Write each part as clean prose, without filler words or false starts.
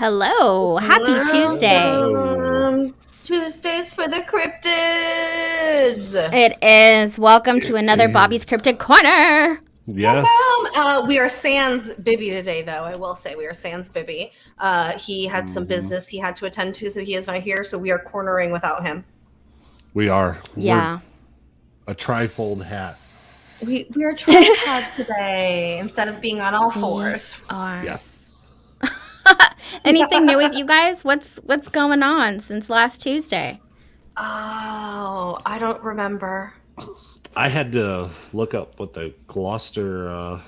Hello. Happy Tuesday. Tuesdays for the Cryptids. It is. Welcome to another Bobby's Cryptid Corner. Yes. We are sans Bibby today, though. I will say we are sans Bibby. He had some business he had to attend to, so he is not here. So we are cornering without him. We are. Yeah. We're a trifold hat. We are tripod today instead of being on all fours. Yes. Anything new with you guys? What's going on since last Tuesday? Oh, I don't remember. I had to look up what the Gloucester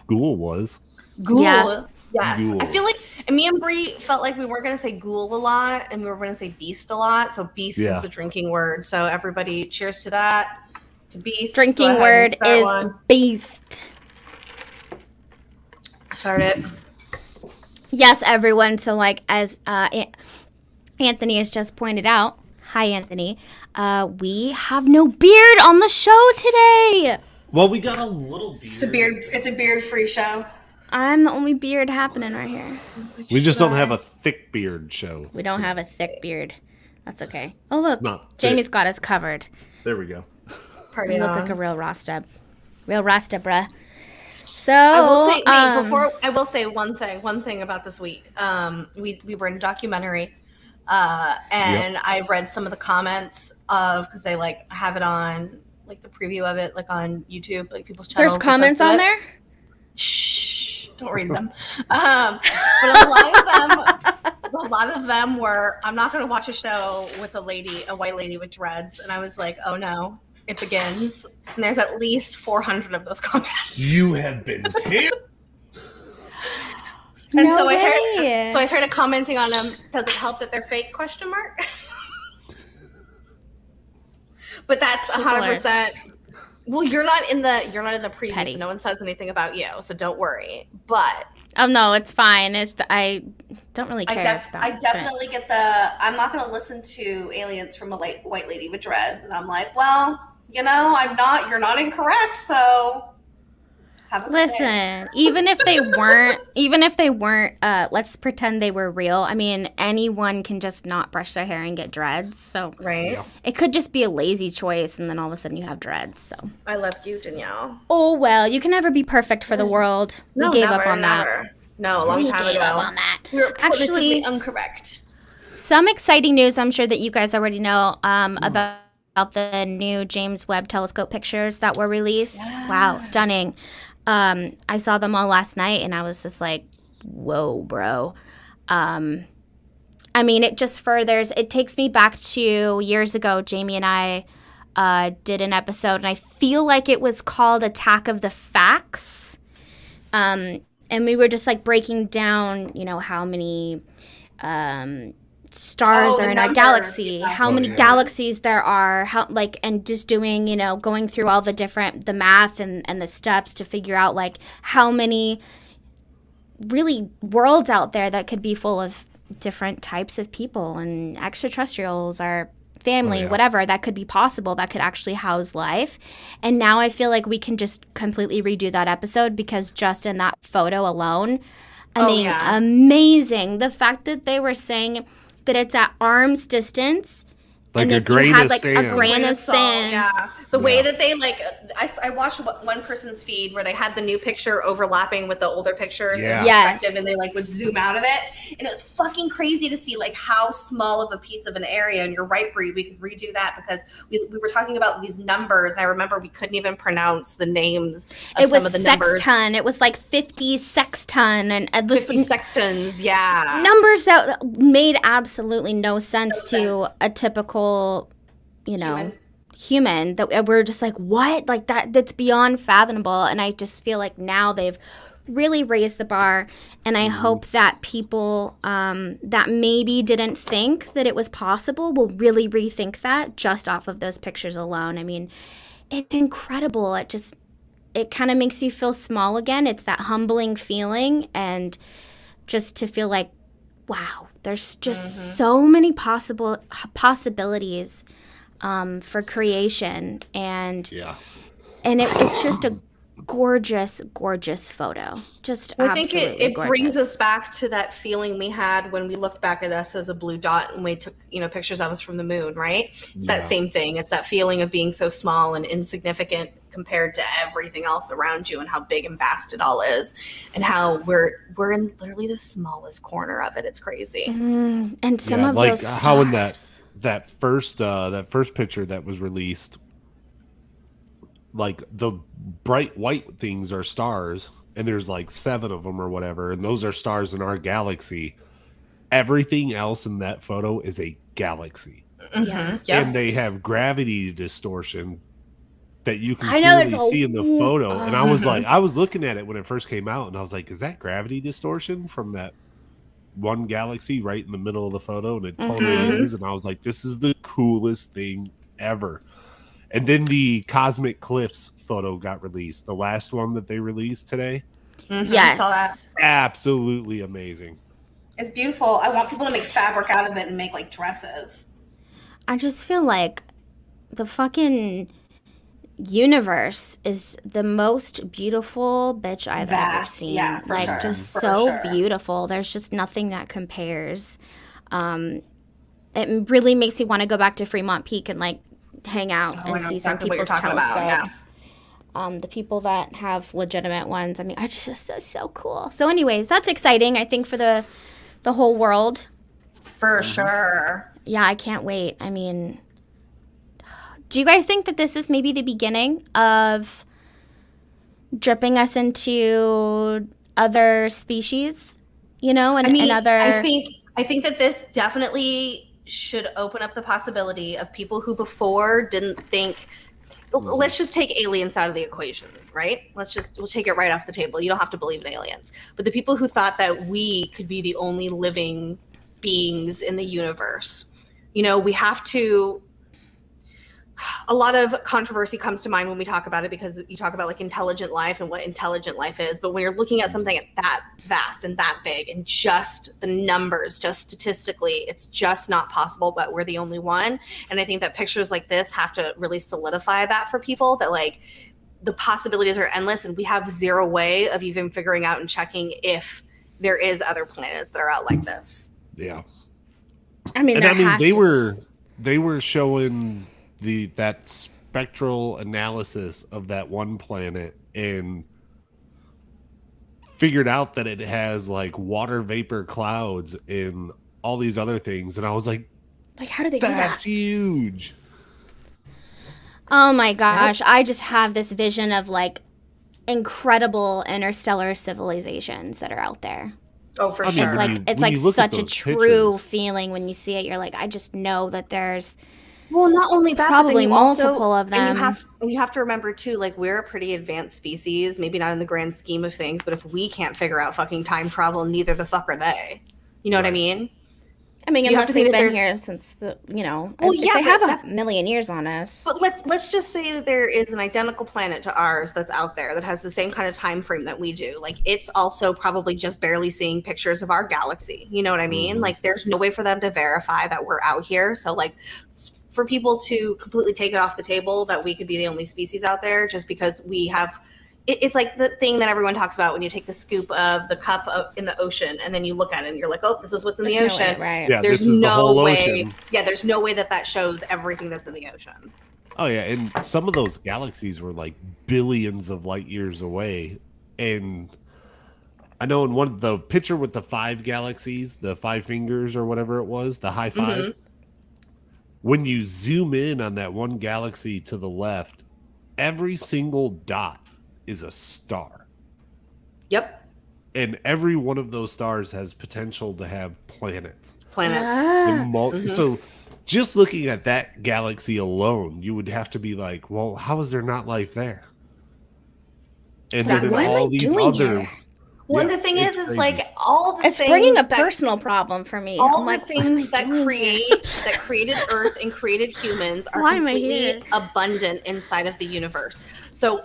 Ghoul was. Ghoul. Yeah. Yes. Ghoul. I feel like me and Bree felt like we weren't going to say ghoul a lot and we were going to say beast a lot. So beast is the drinking word. So everybody cheers to that. To beast. Drinking word is beast. Start it. Yes, everyone. So like as Anthony has just pointed out, hi Anthony, we have no beard on the show today. Well, we got a little beard. It's a beard-free show. I'm the only beard happening right here. We just don't have a thick beard show. We don't have a thick beard. That's okay. Oh look, not Jamie's thick. got us covered. There we go. Party You look on. like a real Rasta. Real Rasta, bruh. So I will say one thing about this week. We were in a documentary, and I read some of the comments because they like have it on like the preview of it like on YouTube, like people's channels. There's comments on there? Shh, don't read them. But a lot of them were, I'm not going to watch a show with a white lady with dreads, and I was like, oh no. It begins, and there's at least 400 of those comments. You have been killed. And No so way. I started commenting on them. Does it help that they're fake? ? But that's 100%. Well, you're not in the preview, Petty. so no one says anything about you, so don't worry. But Oh no, it's fine. I don't really care. I definitely get the. I'm not going to listen to aliens from a white lady with dreads, and I'm like, well, you're not incorrect, so. Have a good day. Listen, even if they weren't, let's pretend they were real. I mean, anyone can just not brush their hair and get dreads. So Right. Yeah. it could just be a lazy choice, and then all of a sudden you have dreads. So I love you, Danielle. oh well, you can never be perfect for the world. We gave up on that. No, a long time We gave ago. up on that. We were Actually, politically incorrect. some exciting news. I'm sure that you guys already know about the new James Webb Telescope pictures that were released. Yes. Wow, stunning. I saw them all last night, and I was just like, whoa, bro. I mean, it just furthers, it takes me back to years ago. Jamie and I did an episode, and I feel like it was called Attack of the Facts. And we were just like breaking down, how many stars are in our galaxy, how many galaxies there are, and just doing, going through all the math and the steps to figure out like how many really worlds out there that could be full of different types of people and extraterrestrials or family, whatever that could be possible, that could actually house life. And now I feel like we can just completely redo that episode because just in that photo alone, amazing. The fact that they were saying that it's at arm's distance. Like and a if grain you had of like sand. a grain of sand. Yeah. The way that they I watched one person's feed where they had the new picture overlapping with the older pictures Yeah. in perspective, and they like would zoom out of it, and it was fucking crazy to see like how small of a piece of an area. And you're right, Bree, we could redo that because we were talking about these numbers. And I remember we couldn't even pronounce the names of some of the numbers. Sexton. It was like 50 sexton and 50 sextons, yeah. numbers that made absolutely no sense to a typical, human that we're just like, what? Like that's beyond fathomable. And I just feel like now they've really raised the bar. And I hope that people that maybe didn't think that it was possible will really rethink that just off of those pictures alone. I mean, it's incredible. It kind of makes you feel small again. It's that humbling feeling, and just to feel like, wow, there's just so many possibilities for creation, and it's just gorgeous, gorgeous photo. Just I think it gorgeous. brings us back to that feeling we had when we looked back at us as a blue dot and we took, pictures of us from the moon, right? It's that same thing. It's that feeling of being so small and insignificant compared to everything else around you, and how big and vast it all is, and how we're in literally the smallest corner of it. It's crazy. And some of those stars. How in that first picture that was released, like the bright white things are stars, and there's like 7 of them or whatever, and those are stars in our galaxy. Everything else in that photo is a galaxy. Yeah. And they have gravity distortion that you can clearly see in the photo. And I was like, I was looking at it when it first came out, and I was like, is that gravity distortion from that one galaxy right in the middle of the photo? And it totally is. And I was like, this is the coolest thing ever. And then the Cosmic Cliffs photo got released, the last one that they released today. Yes. Saw that. Absolutely amazing. It's beautiful. I want people to make fabric out of it and make like dresses. I just feel like the fucking universe is the most beautiful bitch I've ever seen. Yeah, like sure. just For so sure. beautiful. There's just nothing that compares. It really makes me want to go back to Fremont Peak and like hang out and see some people's telescopes. The people that have legitimate ones. I mean, I just so cool. So anyways, that's exciting, I think, for the whole world. For sure. Yeah, I can't wait. I mean, do you guys think that this is maybe the beginning of dripping us into other species? And other. I think that this definitely should open up the possibility of people who before didn't think. Let's just take aliens out of the equation, right? We'll take it right off the table. You don't have to believe in aliens. But the people who thought that we could be the only living beings in the universe, we have to. A lot of controversy comes to mind when we talk about it, because you talk about like intelligent life and what intelligent life is. But when you're looking at something that vast and that big, and just the numbers, just statistically, it's just not possible, but we're the only one. And I think that pictures like this have to really solidify that for people, that like the possibilities are endless, and we have zero way of even figuring out and checking if there is other planets that are out like this. Yeah. I mean, they were showing that spectral analysis of that one planet, and figured out that it has like water vapor clouds and all these other things, and I was like how do they do that? That's huge. Oh my gosh, I just have this vision of like incredible interstellar civilizations that are out there. Oh, for sure. It's like such a true feeling when you see it. You're like, I just know that there's not only that, probably but multiple of them. And you have to remember too, like, we're a pretty advanced species, maybe not in the grand scheme of things, but if we can't figure out fucking time travel, neither the fuck are they. You know what I mean? I mean, So unless they've been here since they have a million years on us. But let's just say that there is an identical planet to ours that's out there that has the same kind of time frame that we do. Like, it's also probably just barely seeing pictures of our galaxy. You know what I mean? Like, there's no way for them to verify that we're out here. So, like, for people to completely take it off the table that we could be the only species out there just because we have it's like the thing that everyone talks about when you take the scoop of the cup in the ocean and then you look at it and you're like, oh, this is what's in the ocean. No way, right. Yeah, there's this is no the whole way. ocean. Yeah, there's no way that shows everything that's in the ocean. Oh yeah, and some of those galaxies were like billions of light years away. And I know in the picture with the 5 galaxies, the 5 fingers or whatever it was, the high 5, when you zoom in on that one galaxy to the left, every single dot is a star. Yep. And every one of those stars has potential to have planets. So just looking at that galaxy alone, you would have to be like, well, how is there not life there? And then all these other... Well, the thing is like all the things... It's bringing a personal problem for me. All the things that created Earth and created humans are completely abundant inside of the universe. So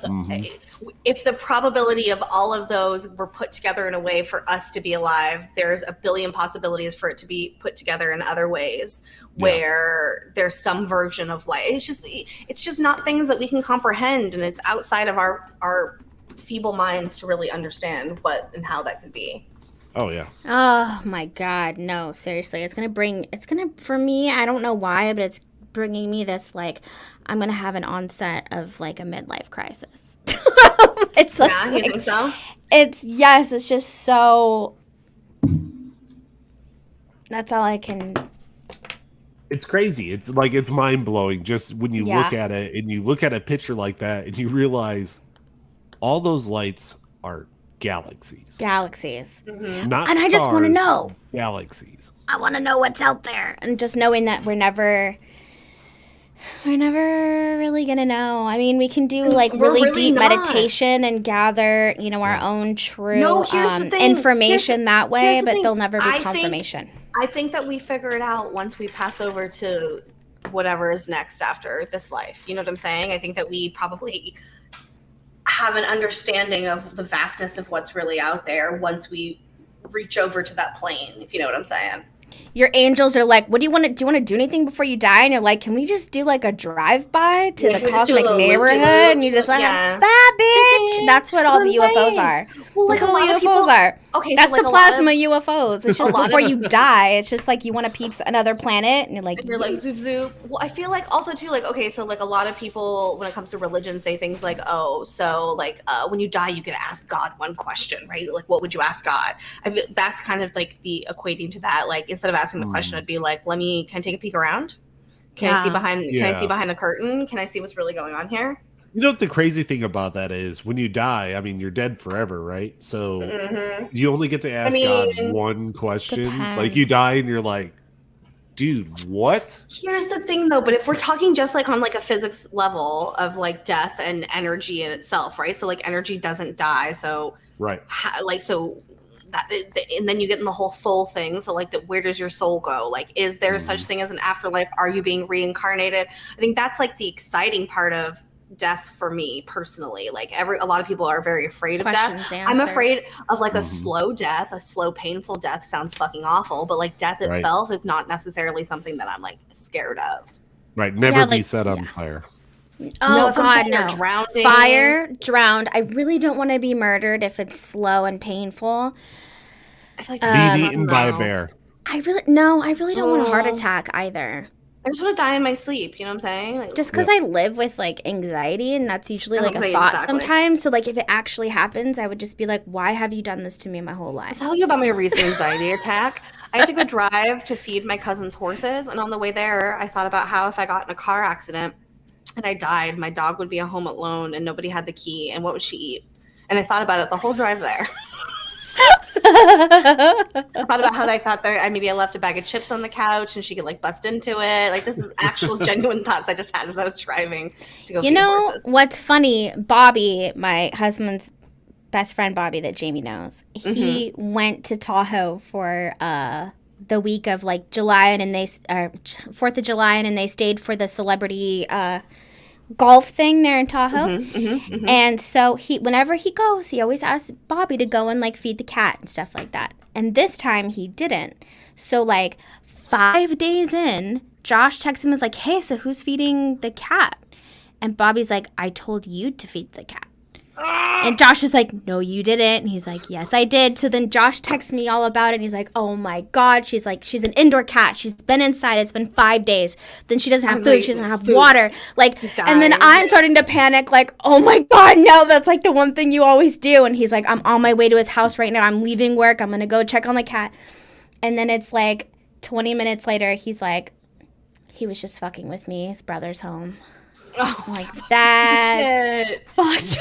if the probability of all of those were put together in a way for us to be alive, there's a billion possibilities for it to be put together in other ways where there's some version of life. It's just not things that we can comprehend, and it's outside of our feeble minds to really understand what and how that could be. Oh yeah. Oh my God, no, seriously, for me, I don't know why, but it's bringing me this, like, I'm gonna have an onset of like a midlife crisis. It's Yeah, like, you think so? It's just so, that's all I can. It's crazy. It's like, it's mind blowing just when you look at it, and you look at a picture like that and you realize all those lights are galaxies. Mm-hmm. Not and stars, I just want to know. Galaxies. I want to know what's out there. And just knowing that we're never really going to know. I mean, we can do like really deep meditation and gather, you know, our own true information that way, but there'll never be confirmation. I think that we figure it out once we pass over to whatever is next after this life. You know what I'm saying? I think that we probably have an understanding of the vastness of what's really out there once we reach over to that plane, if you know what I'm saying. Your angels are like, what do you want to do anything before you die? And you're like, can we just do like a drive-by to the cosmic neighborhood? And you just like, bye, bitch. That's what all the UFOs are. Well, like, all the UFOs are. Okay, that's so like the plasma UFOs. It's just before you die. It's just like you want to peep another planet, and you're like, zoop zoop. Well, I feel like also too, like, okay, so like a lot of people when it comes to religion say things like, oh, so like when you die, you get to ask God one question, right? Like, what would you ask God? I feel that's kind of like the equating to that. Like, instead of asking the question, I'd be like, can I take a peek around? Can I see behind the curtain? Can I see what's really going on here? You know what the crazy thing about that is? When you die, I mean, you're dead forever, right? So you only get to ask God one question. Depends. Like, you die and you're like, dude, what? Here's the thing, though. But if we're talking just like on like a physics level of like death and energy in itself, right? So like energy doesn't die. So right. And then you get in the whole soul thing. So like, where does your soul go? Like, is there such thing as an afterlife? Are you being reincarnated? I think that's like the exciting part of death for me personally. Like, a lot of people are very afraid of death. I'm afraid of like a slow death. A slow, painful death sounds fucking awful, but like death itself is not necessarily something that I'm like scared of. Right. Never be set on fire. Oh, God, no. Drowning. Fire, drowned. I really don't want to be murdered if it's slow and painful. I feel like be eaten by a bear. I really don't want a heart attack either. I just want to die in my sleep. You know what I'm saying? Like, just because I live with like anxiety, and that's usually like a thought sometimes. So like if it actually happens, I would just be like, why have you done this to me my whole life? I'll tell you about my recent anxiety attack. I had to go drive to feed my cousin's horses, and on the way there, I thought about how if I got in a car accident and I died, my dog would be at home alone and nobody had the key, and what would she eat? And I thought about it the whole drive there. I thought about how I thought maybe I left a bag of chips on the couch and she could like bust into it. Like, this is actual genuine thoughts I just had as I was driving to go feed horses. What's funny, Bobby, my husband's best friend Bobby that Jamie knows, he went to Tahoe for the week of like July, and they 4th of July, and they stayed for the celebrity golf thing there in Tahoe. And so whenever he goes, he always asks Bobby to go and like feed the cat and stuff like that. And this time he didn't. So like 5 days in, Josh texts him, is like, hey, so who's feeding the cat? And Bobby's like, I told you to feed the cat. And Josh is like, no, you didn't. And he's like, yes, I did. So then Josh texts me all about it. And he's like, oh my God. She's like, she's an indoor cat. She's been inside. It's been 5 days. Then she doesn't have food. She doesn't have water. Like, and then I'm starting to panic, like, oh my God, no, that's like the one thing you always do. And he's like, I'm on my way to his house right now. I'm leaving work. I'm going to go check on the cat. And then it's like 20 minutes later, he's like, he was just fucking with me. His brother's home. Oh, like that. Fucked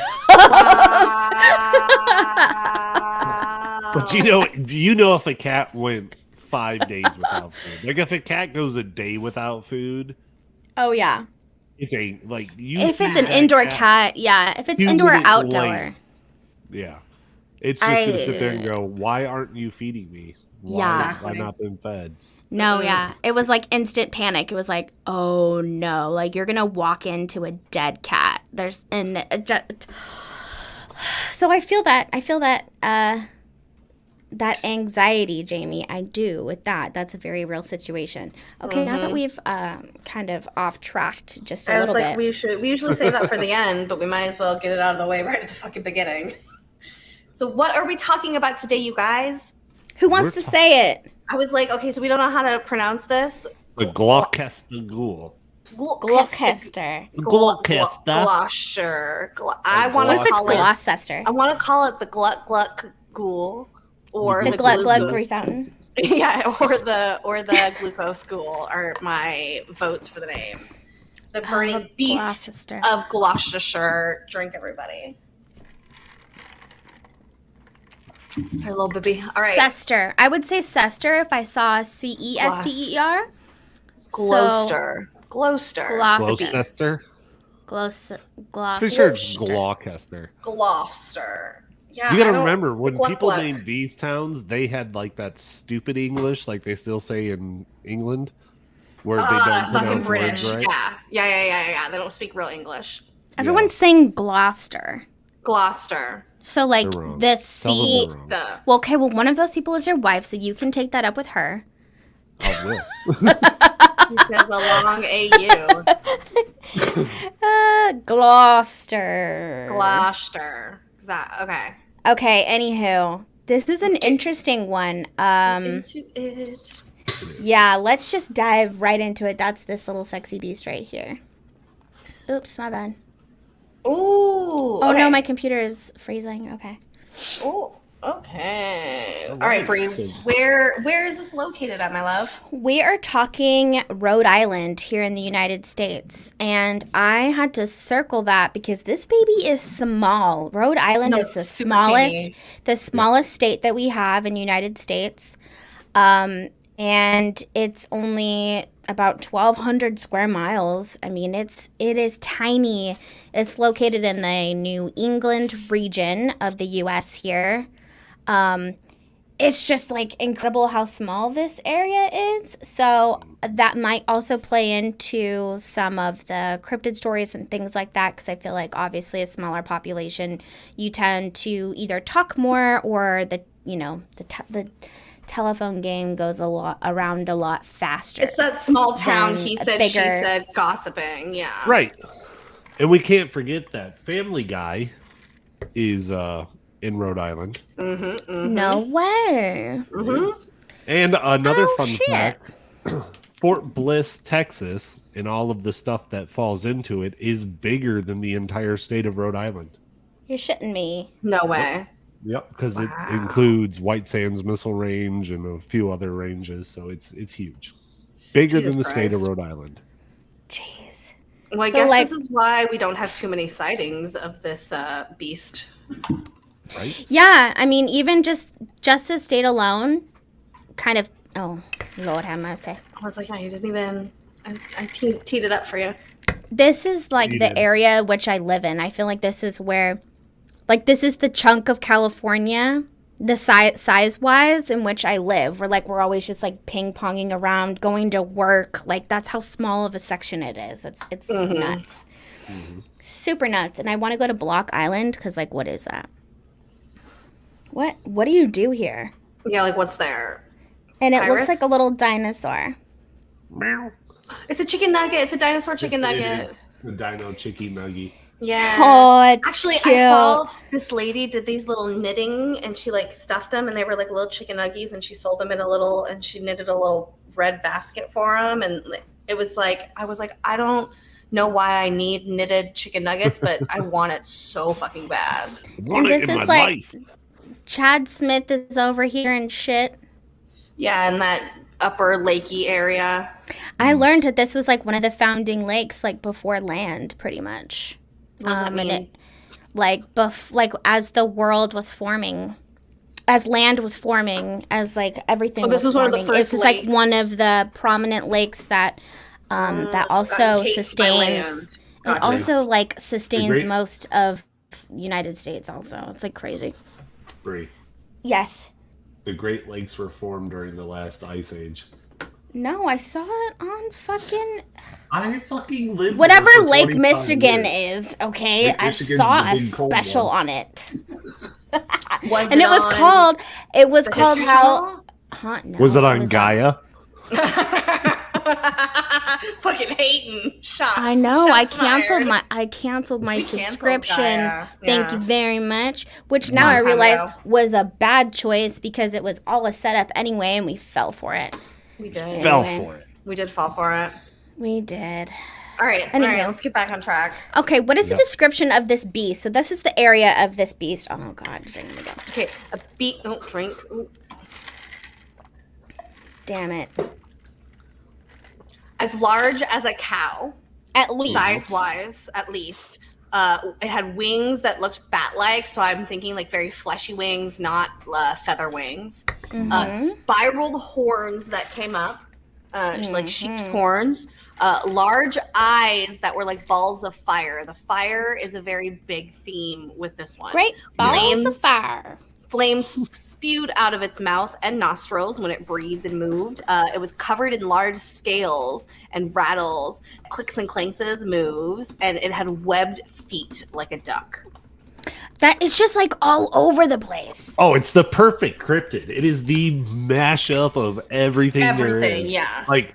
But you know if a cat went 5 days without food, like if a cat goes a day without food. Oh yeah. It's a like you. If it's an indoor cat, yeah. If it's indoor or outdoor. Yeah. It's just gonna sit there and go, why aren't you feeding me? Why have I not been fed? No, yeah. It was like instant panic. It was like, oh no, like you're gonna walk into a dead cat. So I feel that that anxiety, Jamie. I do with that. That's a very real situation. Okay, now that we've kind of off tracked just a little bit. We usually save that for the end, but we might as well get it out of the way right at the fucking beginning. So what are we talking about today, you guys? Who wants to say it? I was like, okay, so we don't know how to pronounce this. The Gloucester Ghoul. Gloucester. Gloucester. I want to call it Gloucester. I want to call it the Gluck Ghoul or the Gluck Three Fountain. Yeah, or the Glucose Ghoul are my votes for the names. The burning beast of Gloucestershire. Drink, everybody. Her little baby. All right. Cester. I would say Cester if I saw Cester. Gloucester. Gloucester. Gloucester. Pretty sure it's Gloucester. Gloucester. Yeah. You gotta remember when people named these towns, they had like that stupid English, like they still say in England, where they don't pronounce British. Words right. Yeah. They don't speak real English. Everyone's saying Gloucester. So, like, the C... Well, okay, one of those people is your wife, so you can take that up with her. I will. He says a long A-U. Gloucester. Okay. Okay, anywho. This is an interesting one. Into it. Yeah, let's just dive right into it. That's this little sexy beast right here. Oops, my bad. Ooh. Oh, no, my computer is freezing. Okay. Oh, okay. All right, Bree. Where is this located at, my love? We are talking Rhode Island here in the United States. And I had to circle that because this baby is small. Rhode Island is the smallest state that we have in the United States. And it's only about 1,200 square miles. I mean, it is tiny. It's located in the New England region of the U.S. here. It's just like incredible how small this area is. So that might also play into some of the cryptid stories and things like that, because I feel like obviously a smaller population, you tend to either talk more or the telephone game goes around a lot faster. It's that small town, he said, she said, gossiping. Yeah. Right. And we can't forget that Family Guy is in Rhode Island. No way. And another fun fact, Fort Bliss, Texas, and all of the stuff that falls into it is bigger than the entire state of Rhode Island. You're shitting me. No way. Yep, because it includes White Sands Missile Range and a few other ranges, so it's huge. Bigger than the state of Rhode Island. Jeez. Well, I guess this is why we don't have too many sightings of this beast. Right? Yeah, I mean, even just the state alone, kind of. Oh, Lord, have mercy. I was like, yeah, you didn't even. I teed it up for you. This is like the area which I live in. I feel like this is where. Like, this is the chunk of California, the size-wise, in which I live. We're always just, like, ping-ponging around, going to work. Like, that's how small of a section it is. It's nuts. Super nuts. And I want to go to Block Island, because, like, what is that? What do you do here? Yeah, like, what's there? And it looks like a little dinosaur. Meow. It's a chicken nugget. It's a dinosaur chicken nugget. The dino chicken nugget. Yeah. Oh, it's actually cute. I saw this lady did these little knitting, and she like stuffed them, and they were like little chicken nuggies, and she sold them in and she knitted a little red basket for them, and it was like I was like, I don't know why I need knitted chicken nuggets, but I want it so fucking bad. And this is like Chad Smith is over here and shit. Yeah, in that upper lakey area. I learned that this was like one of the founding lakes, like before land, pretty much. What does that mean? As the world was forming, as land was forming, as like everything. This was forming. One of the first. This is like one of the prominent lakes that that also sustains. Gotcha. It also like sustains most of United States. Also, it's like crazy. Bree. Yes. The Great Lakes were formed during the last ice age. No, I saw it on fucking. I fucking lived whatever Lake Michigan is. Okay, I saw a special on it. And it was called how? Huh? No, was it on Gaia? Fucking hating shots. I know. Shots I canceled my subscription. Thank you very much. Which now I realize was a bad choice because it was all a setup anyway, and we fell for it. We did. Fell for it. We did fall for it. We did. All right. Let's get back on track. Okay, what is the description of this beast? So this is the area of this beast. Oh God, drink it again. Okay, a beast. Oh, drink. Ooh. Damn it. As large as a cow, at least size-wise, at least. It had wings that looked bat-like, so I'm thinking like very fleshy wings, not feather wings. Spiraled horns that came up, like sheep's horns. Large eyes that were like balls of fire. The fire is a very big theme with this one. Great balls of fire. Flames spewed out of its mouth and nostrils when it breathed and moved. It was covered in large scales and rattles, clicks and clanks as moves, and it had webbed feet like a duck. That is just like all over the place. Oh, it's the perfect cryptid. It is the mashup of everything there is. Yeah. Like,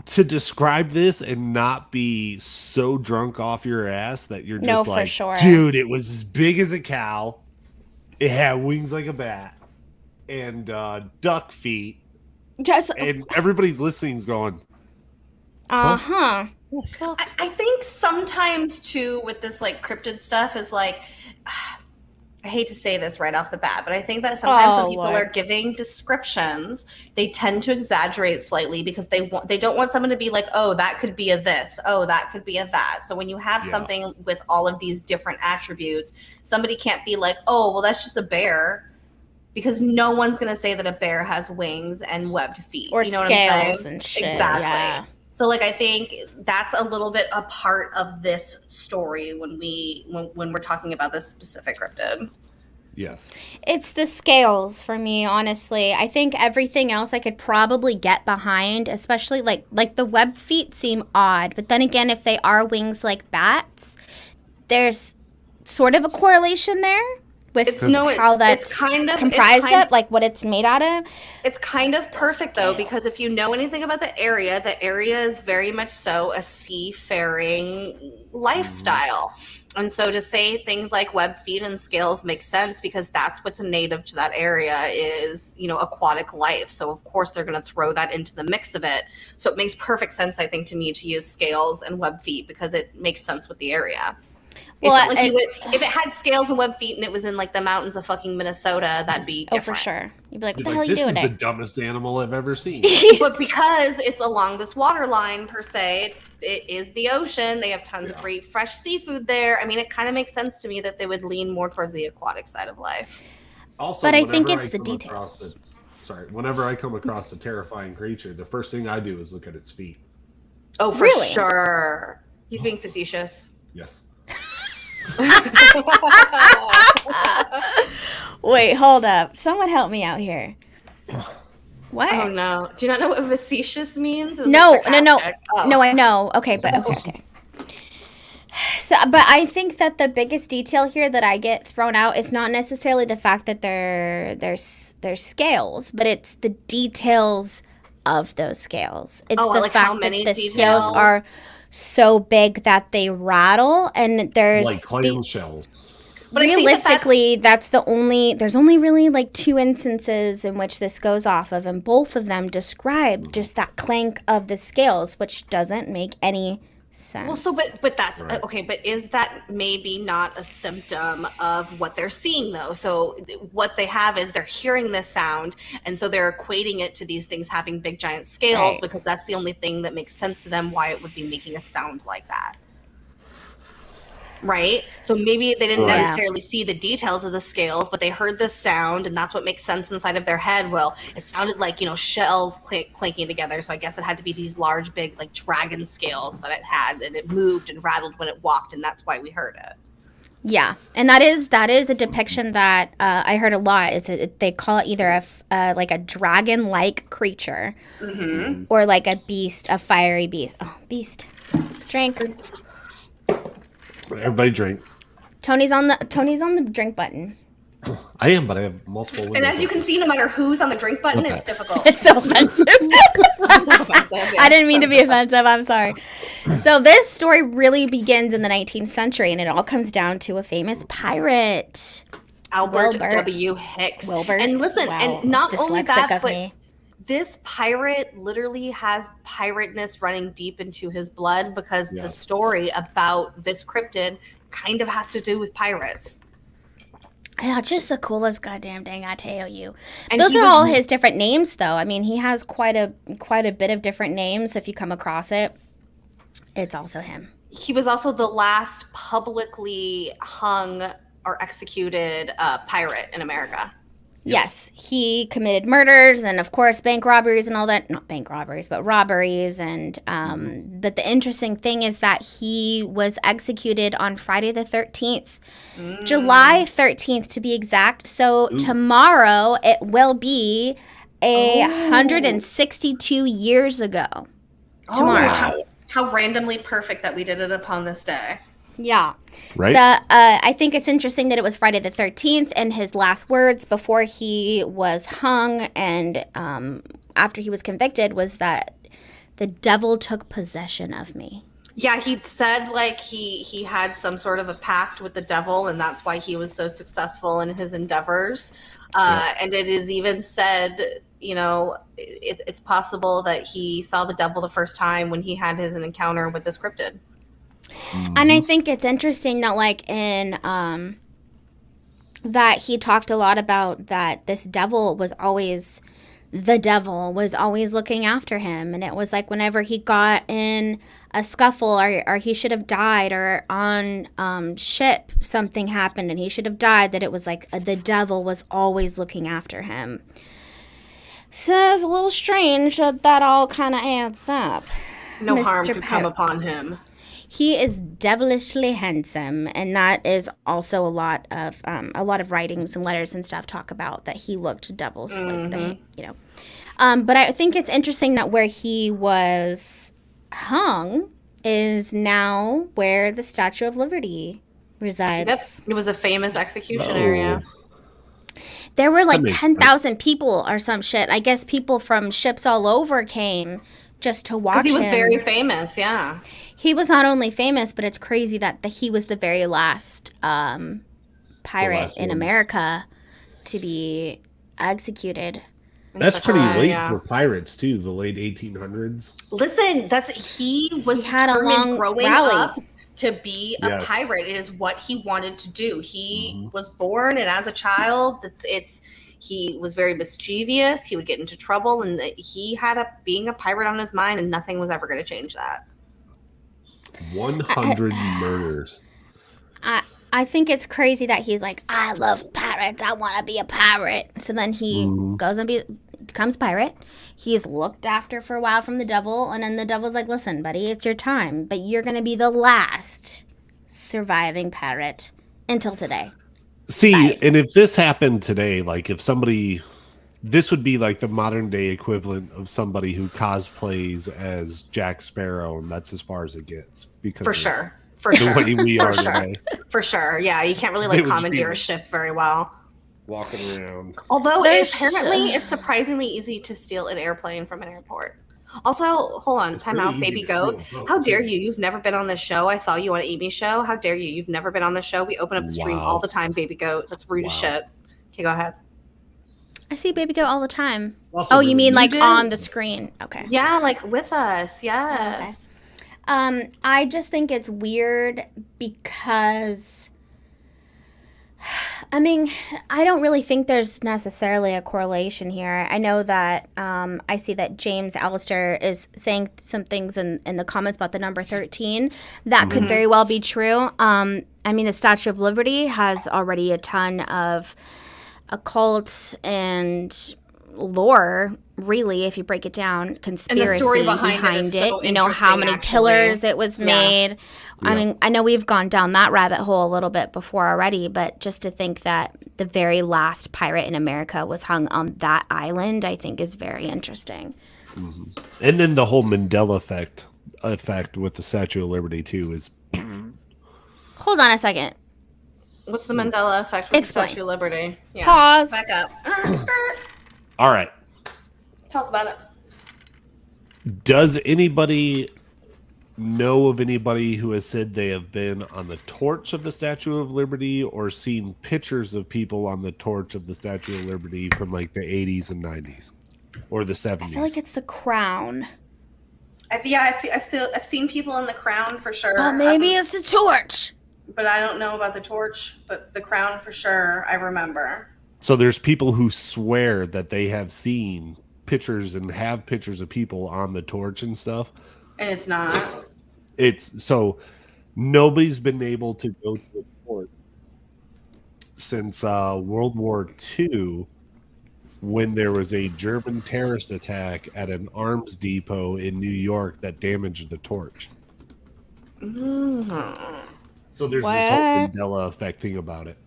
to describe this and not be so drunk off your ass that you're just like, sure. Dude, it was as big as a cow. It had wings like a bat and duck feet. Yes. And everybody's listening is going, huh? I think sometimes too with this like cryptid stuff is like, I hate to say this right off the bat, but I think that sometimes when people are giving descriptions, they tend to exaggerate slightly because they don't want someone to be like, oh, that could be a this, oh, that could be a that. So when you have something with all of these different attributes, somebody can't be like, oh, well, that's just a bear, because no one's going to say that a bear has wings and webbed feet. Or you know scales what I'm and shit. Exactly. Yeah. So, like, I think that's a little bit a part of this story when we're talking about this specific cryptid. yes. It's the scales for me, honestly. I think everything else I could probably get behind, especially like the web feet seem odd. But then again, if they are wings like bats, there's sort of a correlation there with how that's comprised of, like what it's made out of. It's kind of perfect though, because if you know anything about the area is very much so a seafaring lifestyle. And so to say things like web feet and scales makes sense because that's what's native to that area is, aquatic life. So of course they're going to throw that into the mix of it. So it makes perfect sense, I think, to me to use scales and web feet because it makes sense with the area. Well, if it had scales and web feet and it was in like the mountains of fucking Minnesota, that'd be different. Oh, for sure. You'd be like, what the hell are you doing there? This is the dumbest animal I've ever seen. But because it's along this water line, per se, it is the ocean. They have tons of great fresh seafood there. I mean, it kind of makes sense to me that they would lean more towards the aquatic side of life. Also, but I think it's the details. Whenever I come across a terrifying creature, the first thing I do is look at its feet. Oh, for sure. He's being facetious. Yes. Wait, hold up. Someone help me out here. What? Oh, no. Do you not know what facetious means? No. Oh. No, I know. Okay, but okay. So, but I think that the biggest detail here that I get thrown out is not necessarily the fact that they're scales, but it's the details of those scales. It's the fact that the scales are so big that they rattle, and there's like clam shells. But realistically, there's only really like 2 instances in which this goes off of, and both of them describe just that clank of the scales, which doesn't make any sense. Well, so but that's right. Okay. But is that maybe not a symptom of what they're seeing though? So what they have is they're hearing this sound, and so they're equating it to these things having big giant scales because that's the only thing that makes sense to them. Why it would be making a sound like that. Right? So maybe they didn't necessarily see the details of the scales, but they heard this sound, and that's what makes sense inside of their head. Well, it sounded like, shells clanking together, so I guess it had to be these large, big, like dragon scales that it had, and it moved and rattled when it walked, and that's why we heard it. Yeah, and that is a depiction that I heard a lot. They call it either like a dragon-like creature or like a beast, a fiery beast. Oh, beast. Drink. Everybody drink. Tony's on the drink button. I am, but I have multiple windows. And as you can see, no matter who's on the drink button, it's difficult. It's so offensive. I didn't mean to be offensive. I'm sorry. So this story really begins in the 19th century, and it all comes down to a famous pirate, Albert W. Hicks. Wilbert. And listen, and not only that, but me. This pirate literally has pirateness running deep into his blood because the story about this cryptid kind of has to do with pirates. Yeah, just the coolest goddamn thing, I tell you. And those are all his different names, though. I mean, he has quite a bit of different names. So if you come across it, it's also him. He was also the last publicly hung or executed pirate in America. Yes, he committed murders and, of course, bank robberies and all that. Not bank robberies, but robberies. And but the interesting thing is that he was executed on Friday the 13th, July 13th to be exact. So tomorrow it will be 162 years ago. Tomorrow. Wow. How randomly perfect that we did it upon this day. Yeah. Right. So I think it's interesting that it was Friday the 13th, and his last words before he was hung and after he was convicted was that the devil took possession of me. Yeah, he'd said like he had some sort of a pact with the devil, and that's why he was so successful in his endeavors. And it is even said, you know, it's possible that he saw the devil the first time when he had his encounter with this cryptid. And I think it's interesting that, like, in that he talked a lot about that this devil was always looking after him. And it was like whenever he got in a scuffle or he should have died, or on ship something happened and he should have died, that it was like the devil was always looking after him. So it's a little strange that all kind of adds up. No harm could come upon him. He is devilishly handsome, and that is also a lot of writings and letters and stuff talk about that he looked devilish, like you know. But I think it's interesting that where he was hung is now where the Statue of Liberty resides. Yep, it was a famous execution area. There were like 10,000 people or some shit. I guess people from ships all over came just to watch him. He was very famous, yeah. He was not only famous, but it's crazy that he was the very last pirate in America to be executed. That's pretty late for pirates, too, the late 1800s. Listen, he was determined growing up to be a pirate. It is what he wanted to do. He was born, and as a child, he was very mischievous. He would get into trouble, and he had being a pirate on his mind, and nothing was ever going to change that. 100 murders. I think it's crazy that he's like, I love pirates. I want to be a pirate. So then he goes and becomes pirate. He's looked after for a while from the devil, and then the devil's like, listen, buddy, it's your time, but you're going to be the last surviving pirate until today. See, and if this happened today, like if somebody, this would be like the modern day equivalent of somebody who cosplays as Jack Sparrow, and that's as far as it gets. Because for sure, the way we are today. For sure, yeah, you can't really like commandeer a ship very well. Walking around. Although apparently it's surprisingly easy to steal an airplane from an airport. Also, hold on, time out, Baby Goat. How dare you? You've never been on this show. I saw you on Amy's show. How dare you? You've never been on the show. We open up the stream all the time, Baby Goat. That's rude as shit. Okay, go ahead. I see Baby Goat all the time. Also, you mean like on the screen? Okay. Yeah, like with us. Yes. Okay. I just think it's weird because, I mean, I don't really think there's necessarily a correlation here. I know that I see that James Allister is saying some things in the comments about the number 13. That could very well be true. I mean, the Statue of Liberty has already a ton of occult and lore, really, if you break it down, conspiracy and the story behind it. So you know, how many pillars it was made. Yeah. I mean, I know we've gone down that rabbit hole a little bit before already, but just to think that the very last pirate in America was hung on that island, I think is very interesting. And then the whole Mandela effect with the Statue of Liberty, too, is... Hold on a second. What's the Mandela effect with Explain. the Statue of Liberty? Yeah. Pause. Back up. All right. Tell us about it. Does anybody know of anybody who has said they have been on the torch of the Statue of Liberty or seen pictures of people on the torch of the Statue of Liberty from like the 80s and 90s or the 70s? I feel like it's the crown. I've seen people in the crown for sure. Oh, maybe it's the torch. But I don't know about the torch, but the crown for sure, I remember. So there's people who swear that they have seen pictures and have pictures of people on the torch and stuff. And it's not. It's so nobody's been able to go to the torch since World War II, when there was a German terrorist attack at an arms depot in New York that damaged the torch. Mm-hmm. So there's this whole Mandela effect thing about it.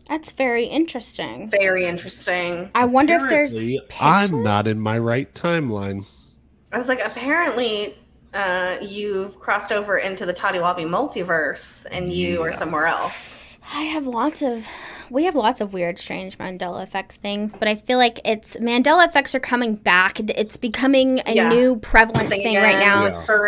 That's very interesting. Very interesting. I wonder if there's pictures? I'm not in my right timeline. I was like, apparently you've crossed over into the Toddy-Wobby multiverse and you are somewhere else. We have lots of weird, strange Mandela effects things, but I feel like Mandela effects are coming back. It's becoming a new prevalent thing right now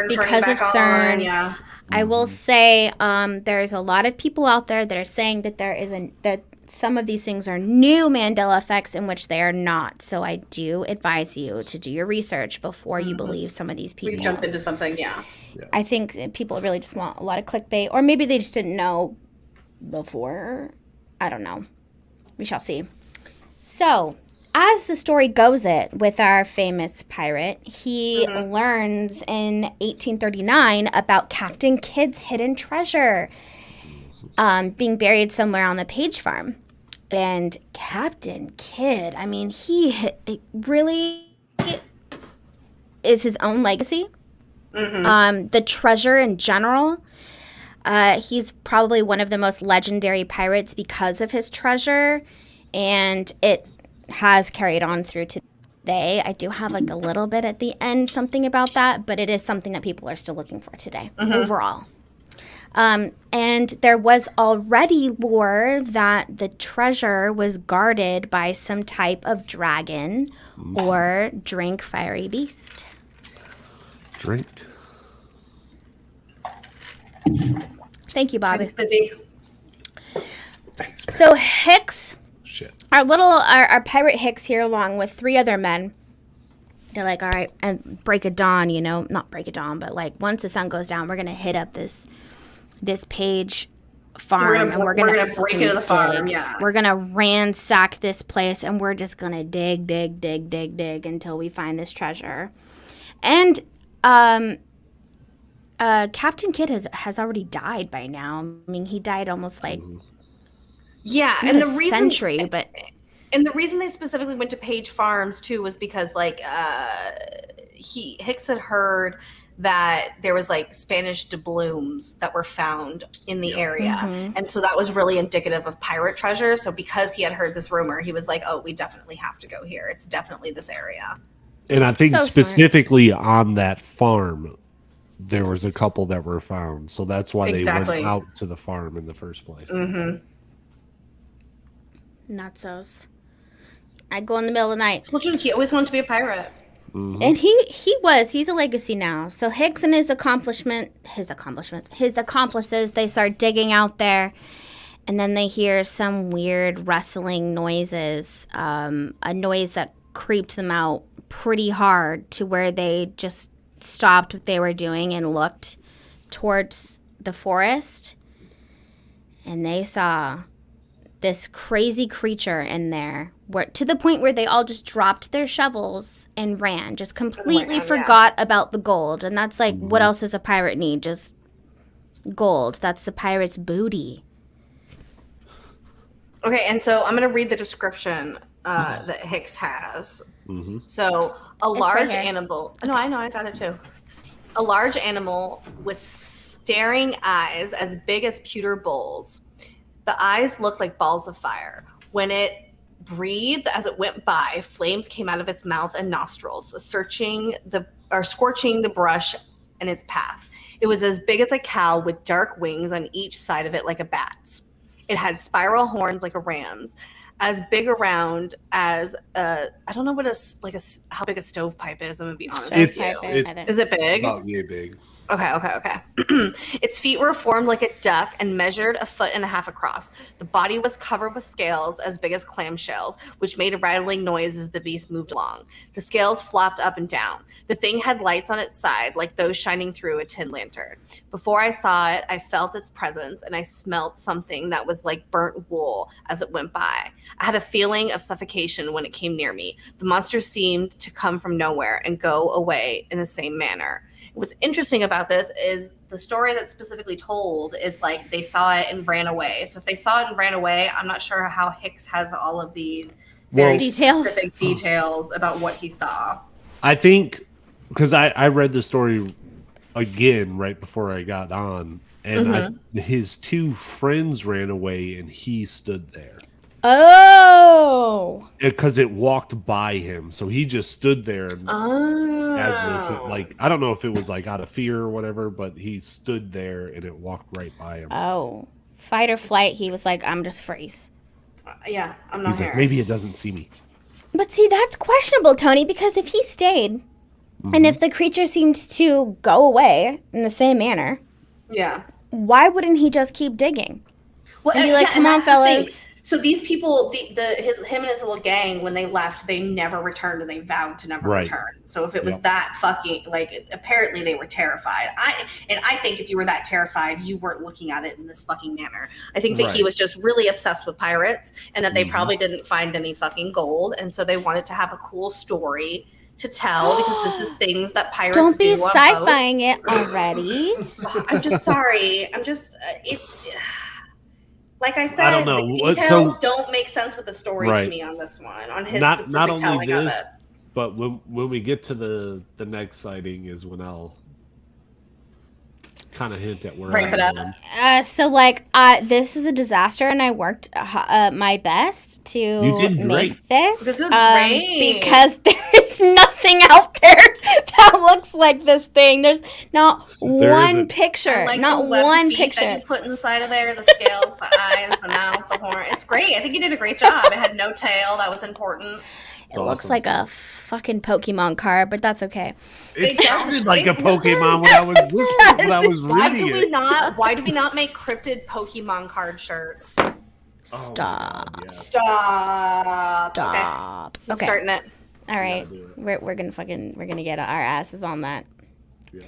because of CERN. Yeah. I will say there's a lot of people out there that are saying that that some of these things are new Mandela effects in which they are not. So I do advise you to do your research before you believe some of these people. We jump into something, yeah. I think people really just want a lot of clickbait, or maybe they just didn't know before. I don't know. We shall see. So, as the story goes it with our famous pirate, he learns in 1839 about Captain Kidd's hidden treasure being buried somewhere on the Page farm. And Captain Kidd, I mean, it really is his own legacy. The treasure in general. He's probably one of the most legendary pirates because of his treasure, and it has carried on through today. I do have like a little bit at the end, something about that, but it is something that people are still looking for today overall. And there was already lore that the treasure was guarded by some type of dragon or drink fiery beast. Drink. Thank you, Bobby. Thanks, Bibby. So Hicks, Shit. our pirate Hicks here, along with 3 other men, they're like, all right, and break of dawn, not break of dawn, but like once the sun goes down, we're gonna hit up this Page farm, and we're gonna break into the farm. Yeah, we're gonna ransack this place, and we're just gonna dig until we find this treasure. And Captain Kidd has already died by now. I mean, he died almost like and the reason century, but. And the reason they specifically went to Page Farms too was because like Hicks had heard that there was like Spanish doubloons that were found in the area, and so that was really indicative of pirate treasure. So because he had heard this rumor, he was like, "Oh, we definitely have to go here. It's definitely this area." And I think specifically on that farm, there was a couple that were found, so that's why they went out to the farm in the first place. Nutsos. I go in the middle of the night. Children, he always wanted to be a pirate. And he's a legacy now. So Hicks and his accomplices, they start digging out there, and then they hear some weird rustling noises, a noise that creeped them out pretty hard to where they just stopped what they were doing and looked towards the forest, and they saw this crazy creature in there, to the point where they all just dropped their shovels and ran, just completely forgot about the gold. And that's like, what else does a pirate need? Just gold. That's the pirate's booty. Okay, and so I'm going to read the description that Hicks has. So a large animal. No, I know, I got it too. A large animal with staring eyes as big as pewter bowls. The eyes looked like balls of fire. When it breathed as it went by, flames came out of its mouth and nostrils, scorching the brush in its path. It was as big as a cow with dark wings on each side of it like a bat's. It had spiral horns like a ram's, as big around as I don't know what how big a stovepipe is. I'm gonna be honest. Is it big? About yay big. Okay. Its feet were formed like a duck and measured 1.5 feet across. The body was covered with scales as big as clamshells, which made a rattling noise as the beast moved along. The scales flopped up and down. The thing had lights on its side, like those shining through a tin lantern. Before I saw it, I felt its presence, and I smelled something that was like burnt wool as it went by. I had a feeling of suffocation when it came near me. The monster seemed to come from nowhere and go away in the same manner. What's interesting about this is the story that's specifically told is like they saw it and ran away. So if they saw it and ran away, I'm not sure how Hicks has all of these very specific details about what he saw. I think because I read the story again right before I got on, and his 2 friends ran away and he stood there. Oh, because it walked by him, so he just stood there. And as this, like, I don't know if it was like out of fear or whatever, but he stood there and it walked right by him. Oh, fight or flight. He was like, "I'm just freeze." Yeah, I'm not. He's here. Like, maybe it doesn't see me. But see, that's questionable, Tony, because if he stayed, and if the creature seemed to go away in the same manner, why wouldn't he just keep digging? Well, and be like, "Come on, fellas." So these people, him and his little gang, when they left, they never returned, and they vowed to never return. So if it was that fucking, like, apparently they were terrified. I think if you were that terrified, you weren't looking at it in this fucking manner. I think that he was just really obsessed with pirates, and that they probably didn't find any fucking gold, and so they wanted to have a cool story to tell, because this is things that pirates do. Don't be sci-fiing it already. I'm just sorry. It's... Like I said, I don't know. The details don't make sense with the story to me on this one, on his specific telling of it. But when we get to the next sighting is when I'll kind of hint at where So like this is a disaster, and I worked my best to make this. This is great because there's nothing out there that looks like this thing. There's not one picture, like not one picture that you put inside of there. The scales, the eyes, the mouth, the horn. It's great. I think you did a great job. It had no tail. That was important. It looks like a fucking Pokemon card, but that's okay. It sounded like a Pokemon when I was listening, when I was reading it. Why do we not make cryptid Pokemon card shirts? Stop. Oh, Stop. Okay. Okay. Starting it. All right. We're gonna get our asses on that. Yeah.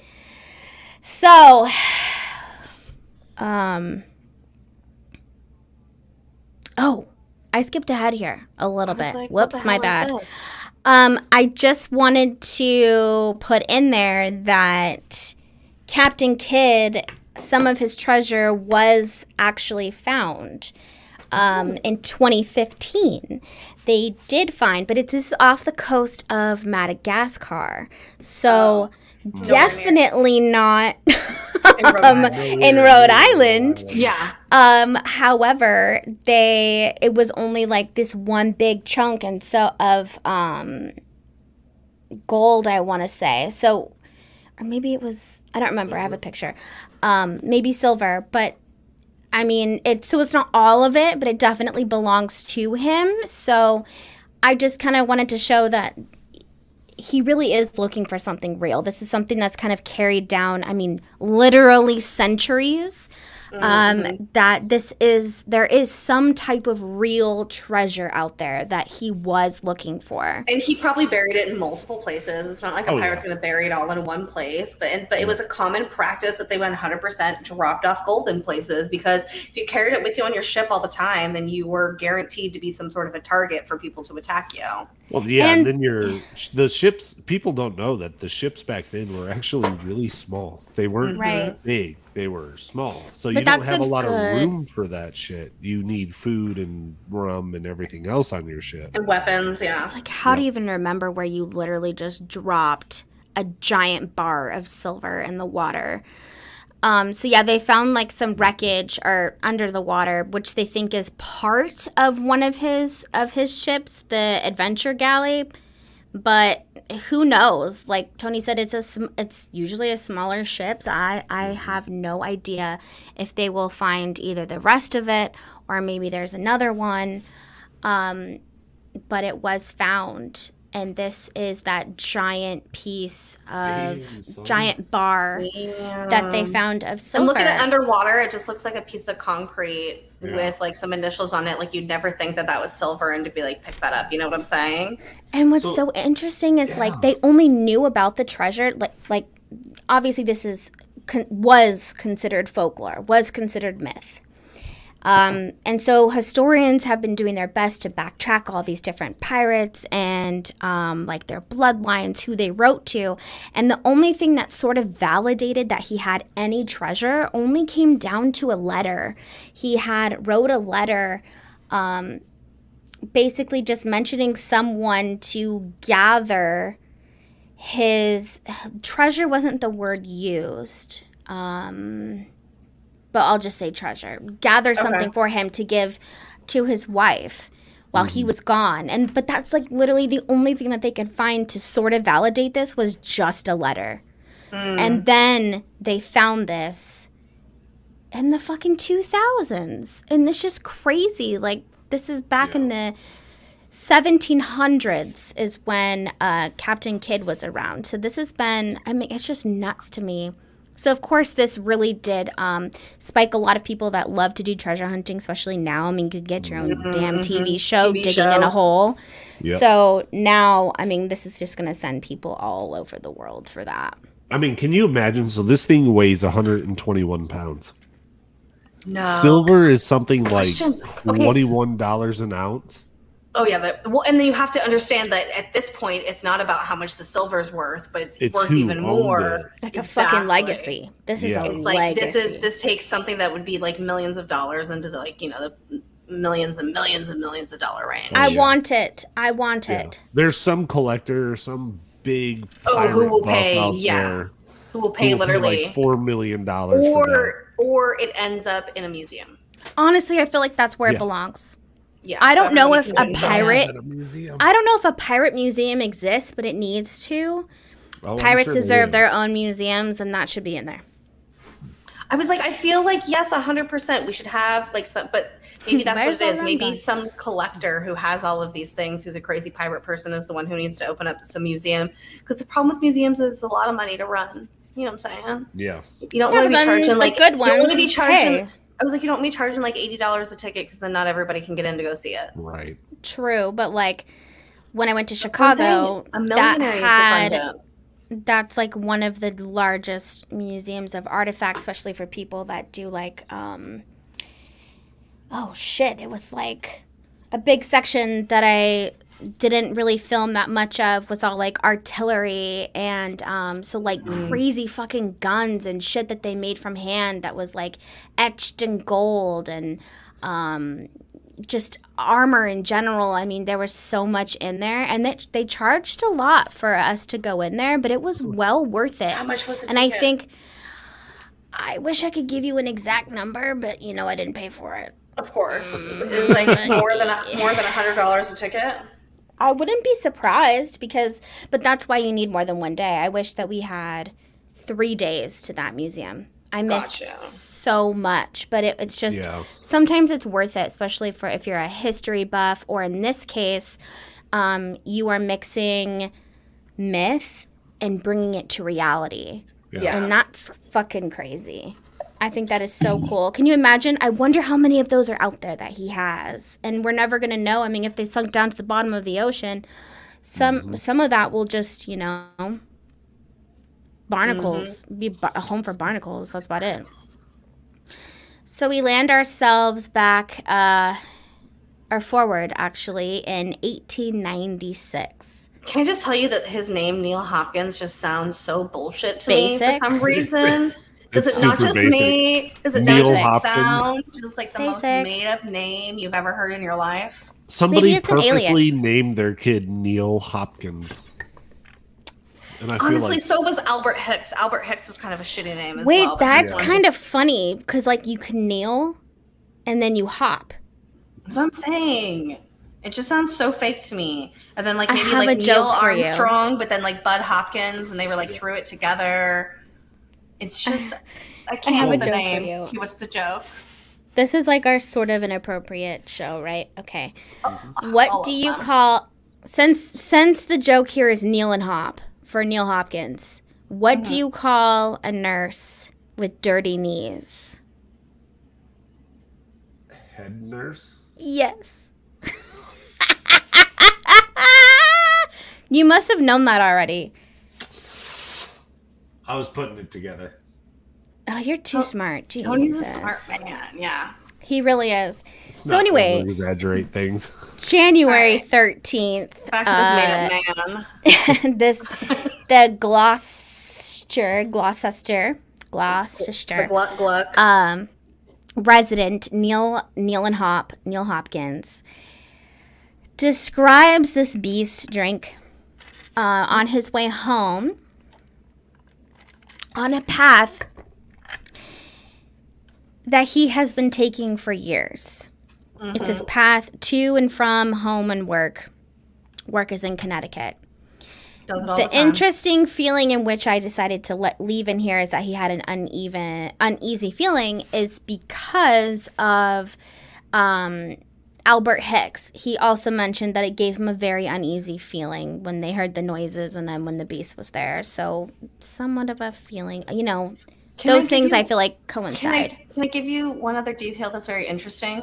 So, I skipped ahead here a little bit. Like, whoops, my bad. I just wanted to put in there that Captain Kidd, some of his treasure was actually found in 2015. They did find, but it is off the coast of Madagascar. So definitely not in Rhode Island. Yeah. However, it was only like this one big chunk of gold, I want to say. So, or maybe it was, I don't remember. Silver. I have a picture. Maybe silver, but I mean, it's not all of it, but it definitely belongs to him. So I just kind of wanted to show that he really is looking for something real. This is something that's kind of carried down, I mean, literally centuries. That there is some type of real treasure out there that he was looking for. And he probably buried it in multiple places. It's not like a pirate's going to bury it all in one place. But it was a common practice that they went 100% dropped off gold in places, because if you carried it with you on your ship all the time, then you were guaranteed to be some sort of a target for people to attack you. Well, yeah, and then the ships, people don't know that the ships back then were actually really small. They weren't big. They were small. So you don't have a lot of room for that shit. You need food and rum and everything else on your ship. And weapons, yeah. It's like, how do you even remember where you literally just dropped a giant bar of silver in the water? So yeah, they found like some wreckage or under the water, which they think is part of one of his ships, the Adventure Galley. But who knows? Like Tony said, it's usually a smaller ship. So I have no idea if they will find either the rest of it or maybe there's another one. But it was found. And this is that giant piece of giant bar that they found of silver. And looking at underwater, it just looks like a piece of concrete with like some initials on it. Like you'd never think that was silver and to be like, pick that up. You know what I'm saying? And what's so interesting is like they only knew about the treasure. Like obviously this was considered folklore, was considered myth. And so historians have been doing their best to backtrack all these different pirates and like their bloodlines, who they wrote to. And the only thing that sort of validated that he had any treasure only came down to a letter. He wrote a letter basically just mentioning someone to gather his treasure. Wasn't the word used. But I'll just say treasure. Gather something for him to give to his wife while he was gone. But that's like literally the only thing that they could find to sort of validate this was just a letter. And then they found this in the fucking 2000s. And it's just crazy. Like this is back in the 1700s is when Captain Kidd was around. So this has been, I mean, it's just nuts to me. So, of course, this really did spike a lot of people that love to do treasure hunting, especially now. I mean, you could get your own damn TV show digging in a hole. Yep. So now, I mean, this is just going to send people all over the world for that. I mean, can you imagine? So this thing weighs 121 pounds. No. Silver is something like $21 an ounce. Oh, yeah. And then you have to understand that at this point, it's not about how much the silver's worth, but it's worth even more. That's a fucking legacy. This is a legacy. This takes something that would be like millions of dollars into the, like, you know, the millions and millions and millions of dollar range. I want it. I want it. There's some collector, some big who will pay? Who will pay literally like $4 million, or it ends up in a museum. Honestly, I feel like that's where it belongs. Yeah, I don't know if a pirate. I don't know if a pirate museum exists, but it needs to. Pirates deserve their own museums, and that should be in there. I was like, I feel like yes, 100%. We should have like some, but maybe that's what it is. Maybe some collector who has all of these things, who's a crazy pirate person, is the one who needs to open up some museum. Because the problem with museums is it's a lot of money to run. You know what I'm saying? Yeah. You don't want to be charging like good ones. You don't want to be charging. I was like, you don't want me charging like $80 a ticket because then not everybody can get in to go see it. Right. True, but like when I went to Chicago, that's like one of the largest museums of artifacts, especially for people that do like, it was like a big section that I didn't really film that much of was all like artillery and crazy fucking guns and shit that they made from hand that was like etched in gold and just armor in general. I mean, there was so much in there, and they charged a lot for us to go in there, but it was well worth it. How much was the ticket? And I think I wish I could give you an exact number, but you know I didn't pay for it. Of course, it was like more than $100 a ticket. I wouldn't be surprised but that's why you need more than one day. I wish that we had 3 days to that museum. I missed so much, but it's just sometimes it's worth it, especially for if you're a history buff, or in this case, you are mixing myth and bringing it to reality. Yeah. And that's fucking crazy. I think that is so cool. Can you imagine? I wonder how many of those are out there that he has. And we're never going to know. I mean, if they sunk down to the bottom of the ocean, some of that will just, barnacles, be a home for barnacles. That's about it. So we land ourselves back, or forward, actually, in 1896. Can I just tell you that his name, Neil Hopkins, just sounds so bullshit to me for some reason? Does it not just sound just like the most made-up name you've ever heard in your life? Somebody purposely named their kid Neil Hopkins. And I honestly, feel like so was Albert Hicks. Albert Hicks was kind of a shitty name as well. Wait, that's kind of funny because, like, you can kneel and then you hop. That's what I'm saying. It just sounds so fake to me. And then like maybe like Neil Armstrong, but then like Bud Hopkins, and they were like threw it together. It's just I can't have a joke name. For you. Okay, what's the joke? This is like our sort of inappropriate show, right? Okay. What do you call since the joke here is Neil and Hop for Neil Hopkins? What do you call a nurse with dirty knees? Head nurse? Yes. You must have known that already. I was putting it together. Oh, you're too smart. Jesus. Tony's a smart man, yeah. He really is. So anyway, exaggerate things. January 13th. Back to this made-up man. The Gloucester resident Neil Hopkins describes this beast drink on his way home on a path that he has been taking for years. It's his path to and from home and work. Work is in Connecticut. Does it all the time. Interesting feeling in which I decided to leave in here is that he had an uneasy feeling is because of Albert Hicks. He also mentioned that it gave him a very uneasy feeling when they heard the noises and then when the beast was there. So somewhat of a feeling, those things I feel like coincide. Can I give you one other detail that's very interesting?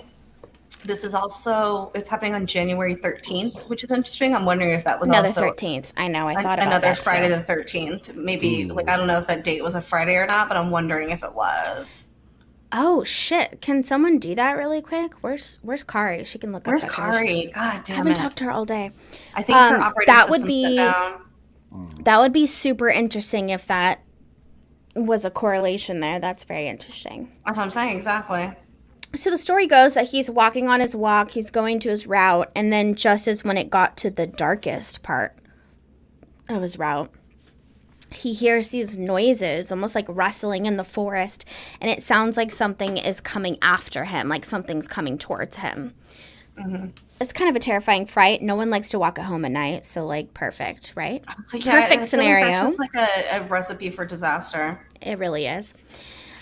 This is also, it's happening on January 13th, which is interesting. I'm wondering if that was another also 13th. I know. I thought about another that Friday too. the 13th. Maybe, I don't know if that date was a Friday or not, but I'm wondering if it was. Oh, shit. Can someone do that really quick? Where's Kari? She can look up. Where's Kari? God damn it. I haven't talked to her all day. I think her operating system shut down. That would be super interesting if that was a correlation there. That's very interesting. That's what I'm saying, exactly. So the story goes that he's walking on his walk, he's going to his route, and then just as when it got to the darkest part of his route, he hears these noises, almost like rustling in the forest, and it sounds like something is coming after him, like something's coming towards him. It's kind of a terrifying fright. No one likes to walk at home at night, so like perfect, right? Perfect scenario. That's just like a recipe for disaster. It really is.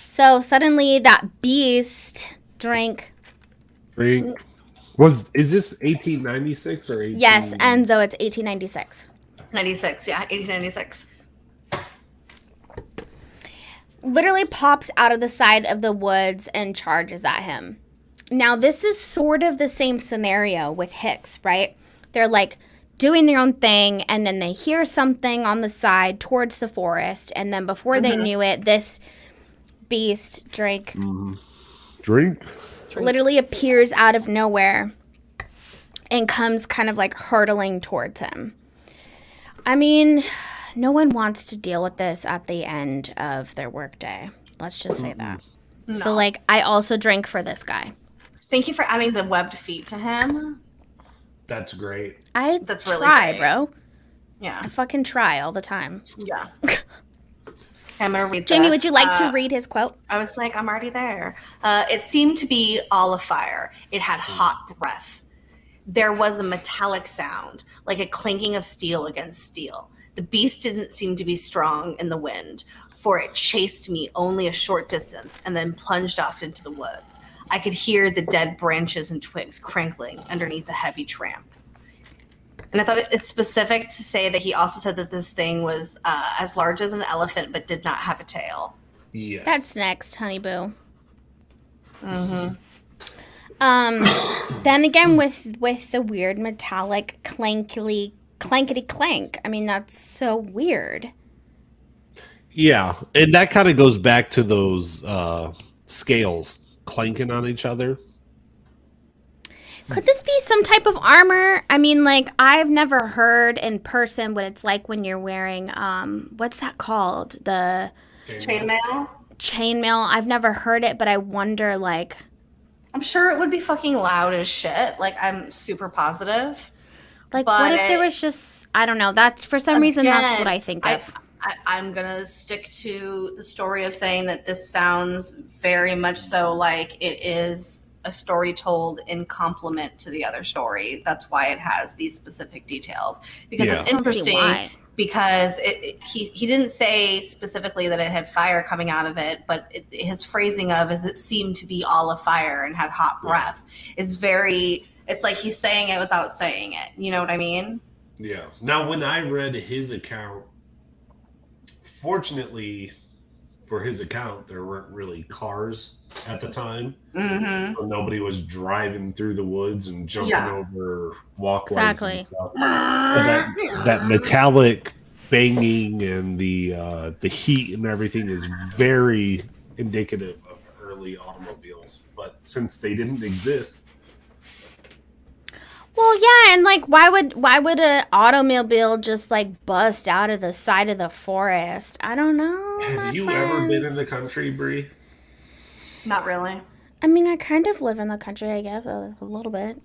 So suddenly that beast drank. Is this 1896 or 18? Yes, Enzo, it's 1896. 96, yeah, 1896. Literally pops out of the side of the woods and charges at him. Now, this is sort of the same scenario with Hicks, right? They're like doing their own thing, and then they hear something on the side towards the forest, and then before they knew it, this beast drink literally appears out of nowhere and comes kind of like hurtling towards him. I mean, no one wants to deal with this at the end of their workday. Let's just say that. No. So, like, I also drank for this guy. Thank you for adding the webbed feet to him. That's great. That's really try, great. Bro. Yeah. I fucking try all the time. Yeah. I'm going to read Jamie, this. would you like to read his quote? I was like, I'm already there. It seemed to be all afire. It had hot breath. There was a metallic sound, like a clinking of steel against steel. The beast didn't seem to be strong in the wind, for it chased me only a short distance and then plunged off into the woods. I could hear the dead branches and twigs crinkling underneath the heavy tramp. And I thought it's specific to say that he also said that this thing was as large as an elephant but did not have a tail. Yes. That's next, honey boo. Then again with the weird metallic clankety clank. I mean, that's so weird. Yeah, and that kind of goes back to those scales clanking on each other. Could this be some type of armor? I mean, like, I've never heard in person what it's like when you're wearing, what's that called? The chainmail? Chainmail. I've never heard it, but I wonder, like... I'm sure it would be fucking loud as shit. Like, I'm super positive. Like, what if there was just... I don't know. That's, for some reason, that's what I think of. I'm going to stick to the story of saying that this sounds very much so like it is a story told in complement to the other story. That's why it has these specific details, because it's interesting because he didn't say specifically that it had fire coming out of it, but his phrasing of it seemed to be all afire and had hot breath is very, it's like he's saying it without saying it. You know what I mean? Yeah. Now, when I read his account, fortunately for his account, there weren't really cars at the time. Mm-hmm. So nobody was driving through the woods and jumping over walkways and stuff. That metallic banging and the heat and everything is very indicative of early automobiles. But since they didn't exist. Well, yeah, and like, why would an automobile just like bust out of the side of the forest? I don't know. Have you ever been in the country, Bree? Not really. I mean, I kind of live in the country, I guess, a little bit.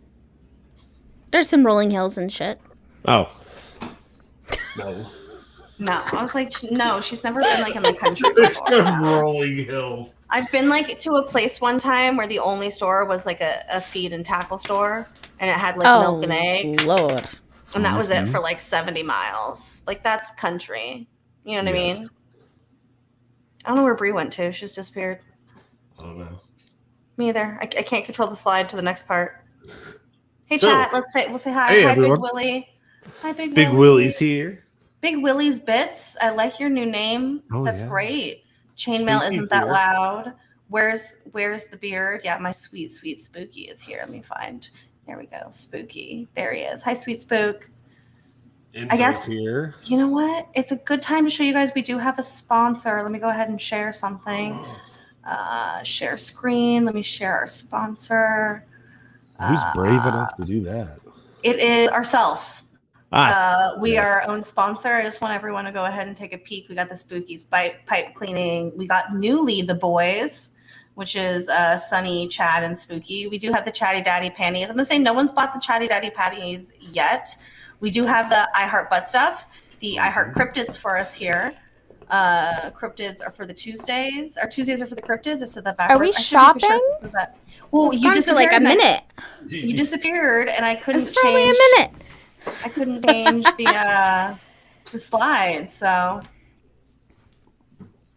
There's some rolling hills and shit. Oh. No. No, I was like, no, she's never been like in the country before. There's some rolling hills. I've been like to a place one time where the only store was like a feed and tackle store, and it had like milk and eggs. Lord. And that was it for like 70 miles. Like, that's country. You know what I mean? I don't know where Bree went to. She's disappeared. I don't know. Me either. I can't control the slide to the next part. Hey, chat. We'll say hi. Hey, hi, everyone. Big Willie. Hi, Big Willie. Big Willie's here. Big Willie's Bits. I like your new name. That's great. Chainmail isn't that loud. Where's the beard? Yeah, my sweet Spooky is here. Let me find. There we go. Spooky. There he is. Hi, sweet Spook. I guess here. You know what? It's a good time to show you guys we do have a sponsor. Let me go ahead and share something. Share screen. Let me share our sponsor. Who's brave enough to do that? It is ourselves. We are our own sponsor. I just want everyone to go ahead and take a peek. We got the Spookies pipe cleaning. We got newly the boys, which is Sunny, Chad, and Spooky. We do have the Chatty Daddy panties. I'm gonna say no one's bought the Chatty Daddy panties yet. We do have the I Heart Butt Stuff, the I Heart Cryptids for us here. Cryptids are for the Tuesdays. Our Tuesdays are for the Cryptids. I said that backwards. Are we shopping? Well, you just for like a minute. You disappeared, and I couldn't change. It's for only a minute. I couldn't change the slides, so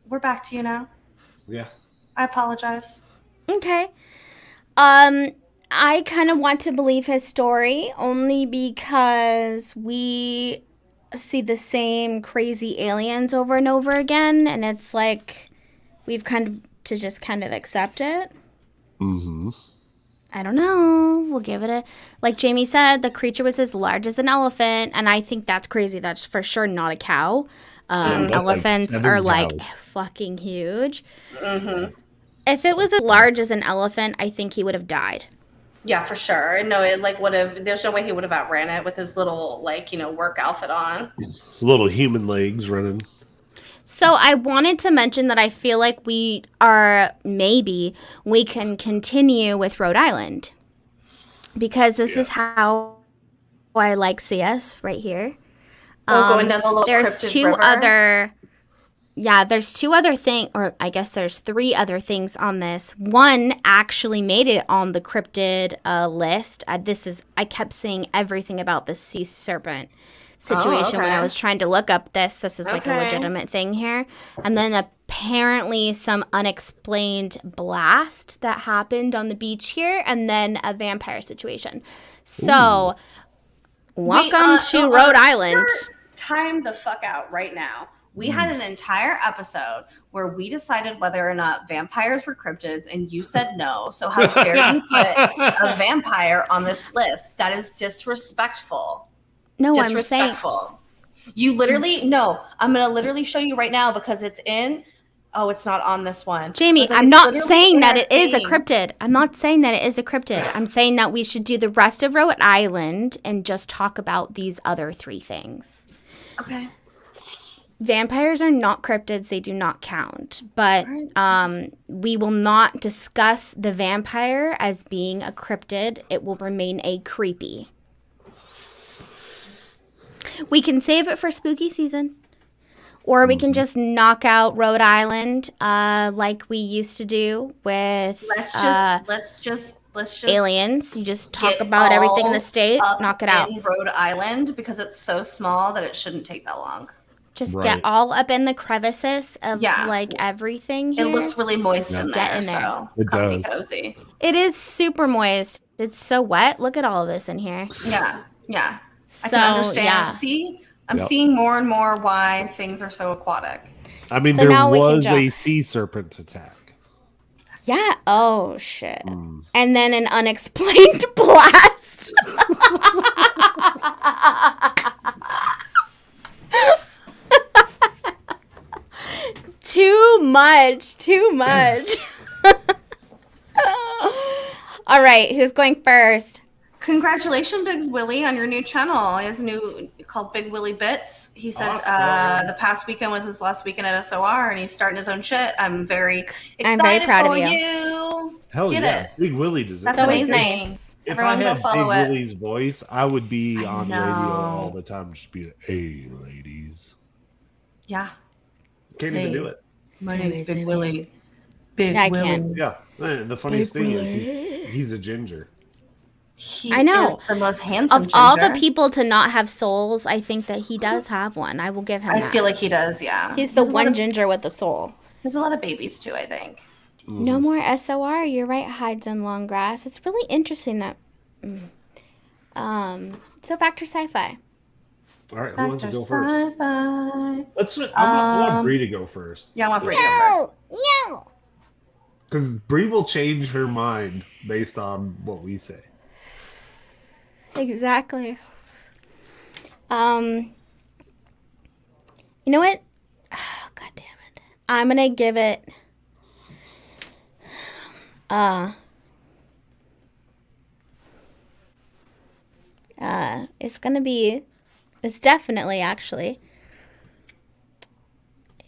we're back to you now. Yeah. I apologize. Okay. I kind of want to believe his story only because we see the same crazy aliens over and over again, and it's like we've kind of to just kind of accept it. Mm-hmm. I don't know. We'll give it a... Like Jamie said, the creature was as large as an elephant, and I think that's crazy. That's for sure not a cow. Elephants are like fucking huge. Mm-hmm. If it was as large as an elephant, I think he would have died. Yeah, for sure. No, it like would have. There's no way he would have outran it with his little work outfit on. His little human legs running. So I wanted to mention that I feel like we can continue with Rhode Island because this is how I like CS right here. Going down the little cryptid river. There's two other things, or I guess there's three other things on this. One actually made it on the cryptid list. I kept saying everything about the sea serpent situation when I was trying to look up this. This is like a legitimate thing here. And then apparently some unexplained blast that happened on the beach here, and then a vampire situation. So, welcome to Rhode Island. Time the fuck out right now. We had an entire episode where we decided whether or not vampires were cryptids, and you said no. So how dare you put a vampire on this list? That is disrespectful. No, disrespectful. You literally I'm gonna literally show you right now because it's in. Oh, it's not on this one. Jamie, I'm not saying that it is a cryptid. I'm not saying that it is a cryptid. I'm saying that we should do the rest of Rhode Island and just talk about these other three things. Okay. Vampires are not cryptids. They do not count. But we will not discuss the vampire as being a cryptid. It will remain a creepy. We can save it for spooky season. Or we can just knock out Rhode Island like we used to do with... Let's just Let's just aliens. You just talk about everything in the state, knock it out. In Rhode Island, because it's so small that it shouldn't take that long. Just get all up in the crevices of like everything here. It looks really moist in there. Get in there. So it comfy, does. cozy. It is super moist. It's so wet. Look at all of this in here. Yeah. Yeah. So, I can understand. Yeah. See, I'm seeing more and more why things are so aquatic. I mean, so there was a sea serpent attack. Yeah. Oh, shit. And then an unexplained blast. Too much. All right. Who's going first? Congratulations, Big Willie, on your new channel. He has a new called Big Willie Bits. He said the past weekend was his last weekend at SOR, and he's starting his own shit. I'm very excited. I'm very proud of you. Hell yeah, Big Willie does it. That's amazing. If I had Big Willie's voice, I would be on radio all the time. Just be, hey, ladies. Yeah. Can't even do it. My name's Big Willie. Big Willie. Yeah. Man, the funniest thing is he's a ginger. I know. The most handsome of all the people to not have souls, I think that he does have one. I will give him that. I feel like he does, yeah. He's the one ginger with the soul. There's a lot of babies too, I think. No more SOR. You're right, hides in long grass. It's really interesting that so Factor Sci-Fi. All right, who wants to go first? I want Bree to go first. Yeah, I want Bree to go first. No. Because Bree will change her mind based on what we say. Exactly. You know what? Oh, God damn it. I'm going to give it it's definitely actually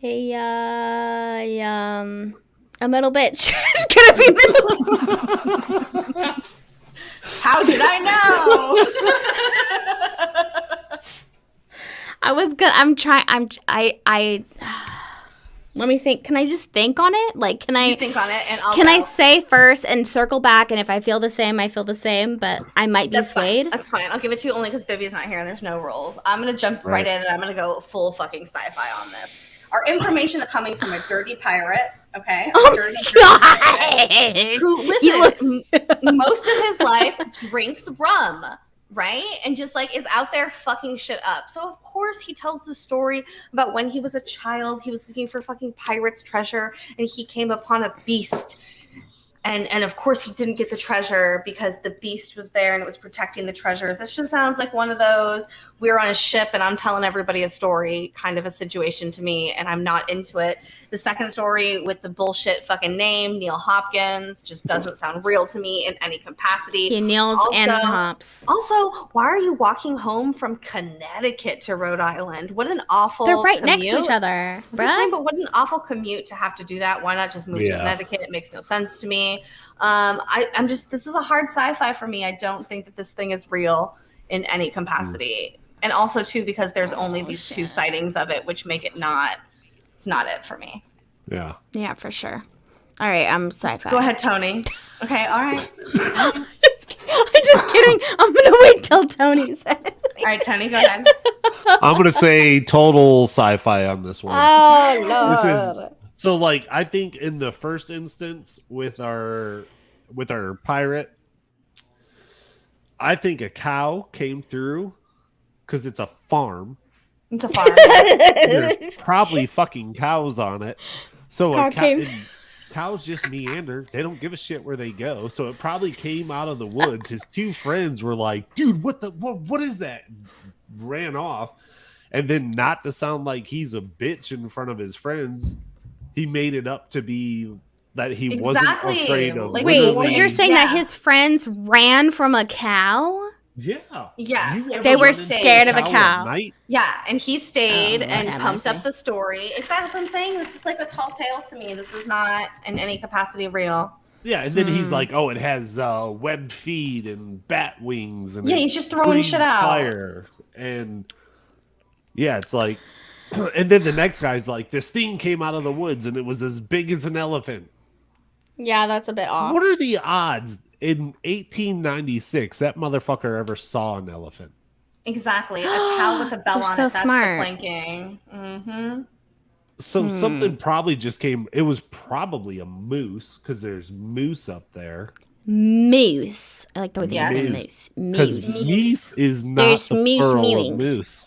a middle bitch. It's gonna be middle. How did I know? Let me think. Can I just think on it? Like, can I think on it and I say first and circle back? And if I feel the same, I feel the same. But I might be swayed. That's fine. I'll give it to you only because Bibby's not here and there's no rules. I'm gonna jump right in and I'm gonna go full fucking sci-fi on this. Our information is coming from a dirty pirate. Okay. Dirty pirate, who, listen, most of his life drinks rum. Right? And just like is out there fucking shit up. So of course he tells the story about when he was a child, he was looking for fucking pirate's treasure and he came upon a beast. And of course he didn't get the treasure because the beast was there and it was protecting the treasure. This just sounds like one of those, we're on a ship and I'm telling everybody a story kind of a situation to me, and I'm not into it. The second story with the bullshit fucking name, Neil Hopkins, just doesn't sound real to me in any capacity. He Neils and Hops. Also, why are you walking home from Connecticut to Rhode Island? What an awful They're right commute. Next to each other. Saying, but what an awful commute to have to do that. Why not just move to Connecticut? It makes no sense to me. I'm just, this is a hard sci-fi for me. I don't think that this thing is real in any capacity. And also too, because there's only these two sightings of it, which make it it's not it for me. Yeah. Yeah, for sure. All right, I'm sci-fi. Go ahead, Tony. Okay, all right. I'm just kidding. I'm going to wait till Tony says it. All right, Tony, go ahead. I'm going to say total sci-fi on this one. Oh, Lord. So, like, I think in the first instance with our pirate, I think a cow came through because it's a farm. It's a farm. There's probably fucking cows on it. So cows just meander. They don't give a shit where they go. So it probably came out of the woods. His two friends were like, "Dude, what is that?" Ran off, and then not to sound like he's a bitch in front of his friends, he made it up to be that he wasn't afraid of. Like, wait, you're saying that his friends ran from a cow? Yeah. Yes. They were scared of a cow. Yeah, and he stayed and pumped up the story. Exactly what I'm saying. This is like a tall tale to me. This is not in any capacity real. Yeah, and then he's like, "Oh, it has webbed feet and bat wings." And he's just throwing shit out. Fire. And yeah, it's like, and then the next guy's like, "This thing came out of the woods and it was as big as an elephant." Yeah, that's a bit off. What are the odds in 1896, that motherfucker ever saw an elephant. Exactly. A cow with a bell on so it. That's smart. the planking. Mm-hmm. So something probably just came. It was probably a moose because there's moose up there. Moose. I like the way they say moose. Because meese is not There's the plural of moose.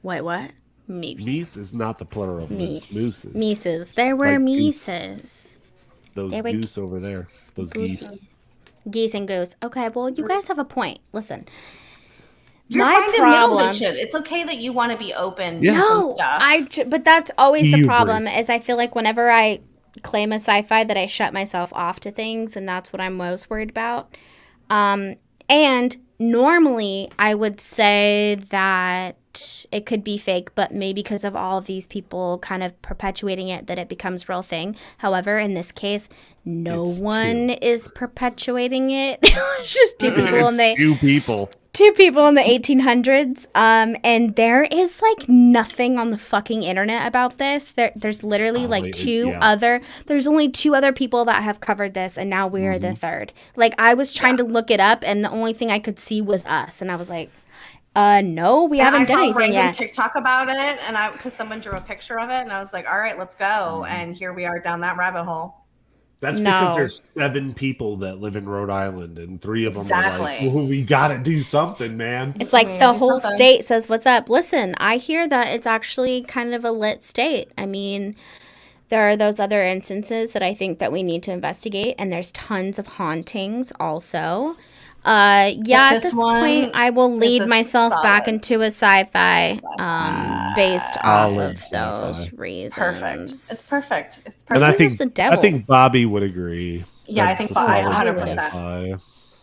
Wait, what? Moose. Meese is not the plural of moose. Mooses. Mises. There were like mises. Those goose over there. Those geese. Geese and goose. Okay, well, you guys have a point. Listen. You're finding middle shit. It's okay that you want to be open to some stuff. But that's always the problem, is I feel like whenever I claim a sci-fi that I shut myself off to things, and that's what I'm most worried about. And normally I would say that it could be fake, but maybe because of all of these people kind of perpetuating it, that it becomes real thing. However, in this case, no one is perpetuating it. It's just two people. Two people in the 1800s, and there is like nothing on the fucking internet about this. There's literally there's only two other people that have covered this, and now we're the third. Like, I was trying to look it up, and the only thing I could see was us, and I was like, no, we haven't done anything yet. TikTok about it, and because someone drew a picture of it, and I was like, all right, let's go, and here we are down that rabbit hole. That's because there's 7 people that live in Rhode Island, and 3 of them are like, well, we gotta do something, man. It's like the whole state says, what's up? Listen, I hear that it's actually kind of a lit state. I mean, there are those other instances that I think that we need to investigate, and there's tons of hauntings also. At this point, I will lead myself back into a sci-fi based off of those reasons. Perfect. It's perfect. And I think Bobby would agree. Yeah, I think Bobby 100%.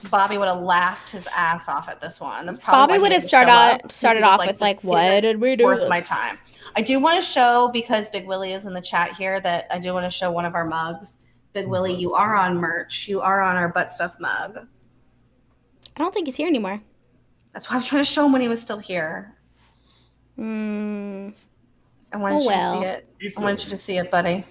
Bobby would have laughed his ass off at this one. That's probably Bobby would have started off with like, "What did we do? Worth my time." I do want to show, because Big Willie is in the chat here, that I do want to show one of our mugs. Big Willie, you are on merch. You are on our butt stuff mug. I don't think he's here anymore. That's why I was trying to show him when he was still here. I wanted you to see it. I wanted you to see it, buddy.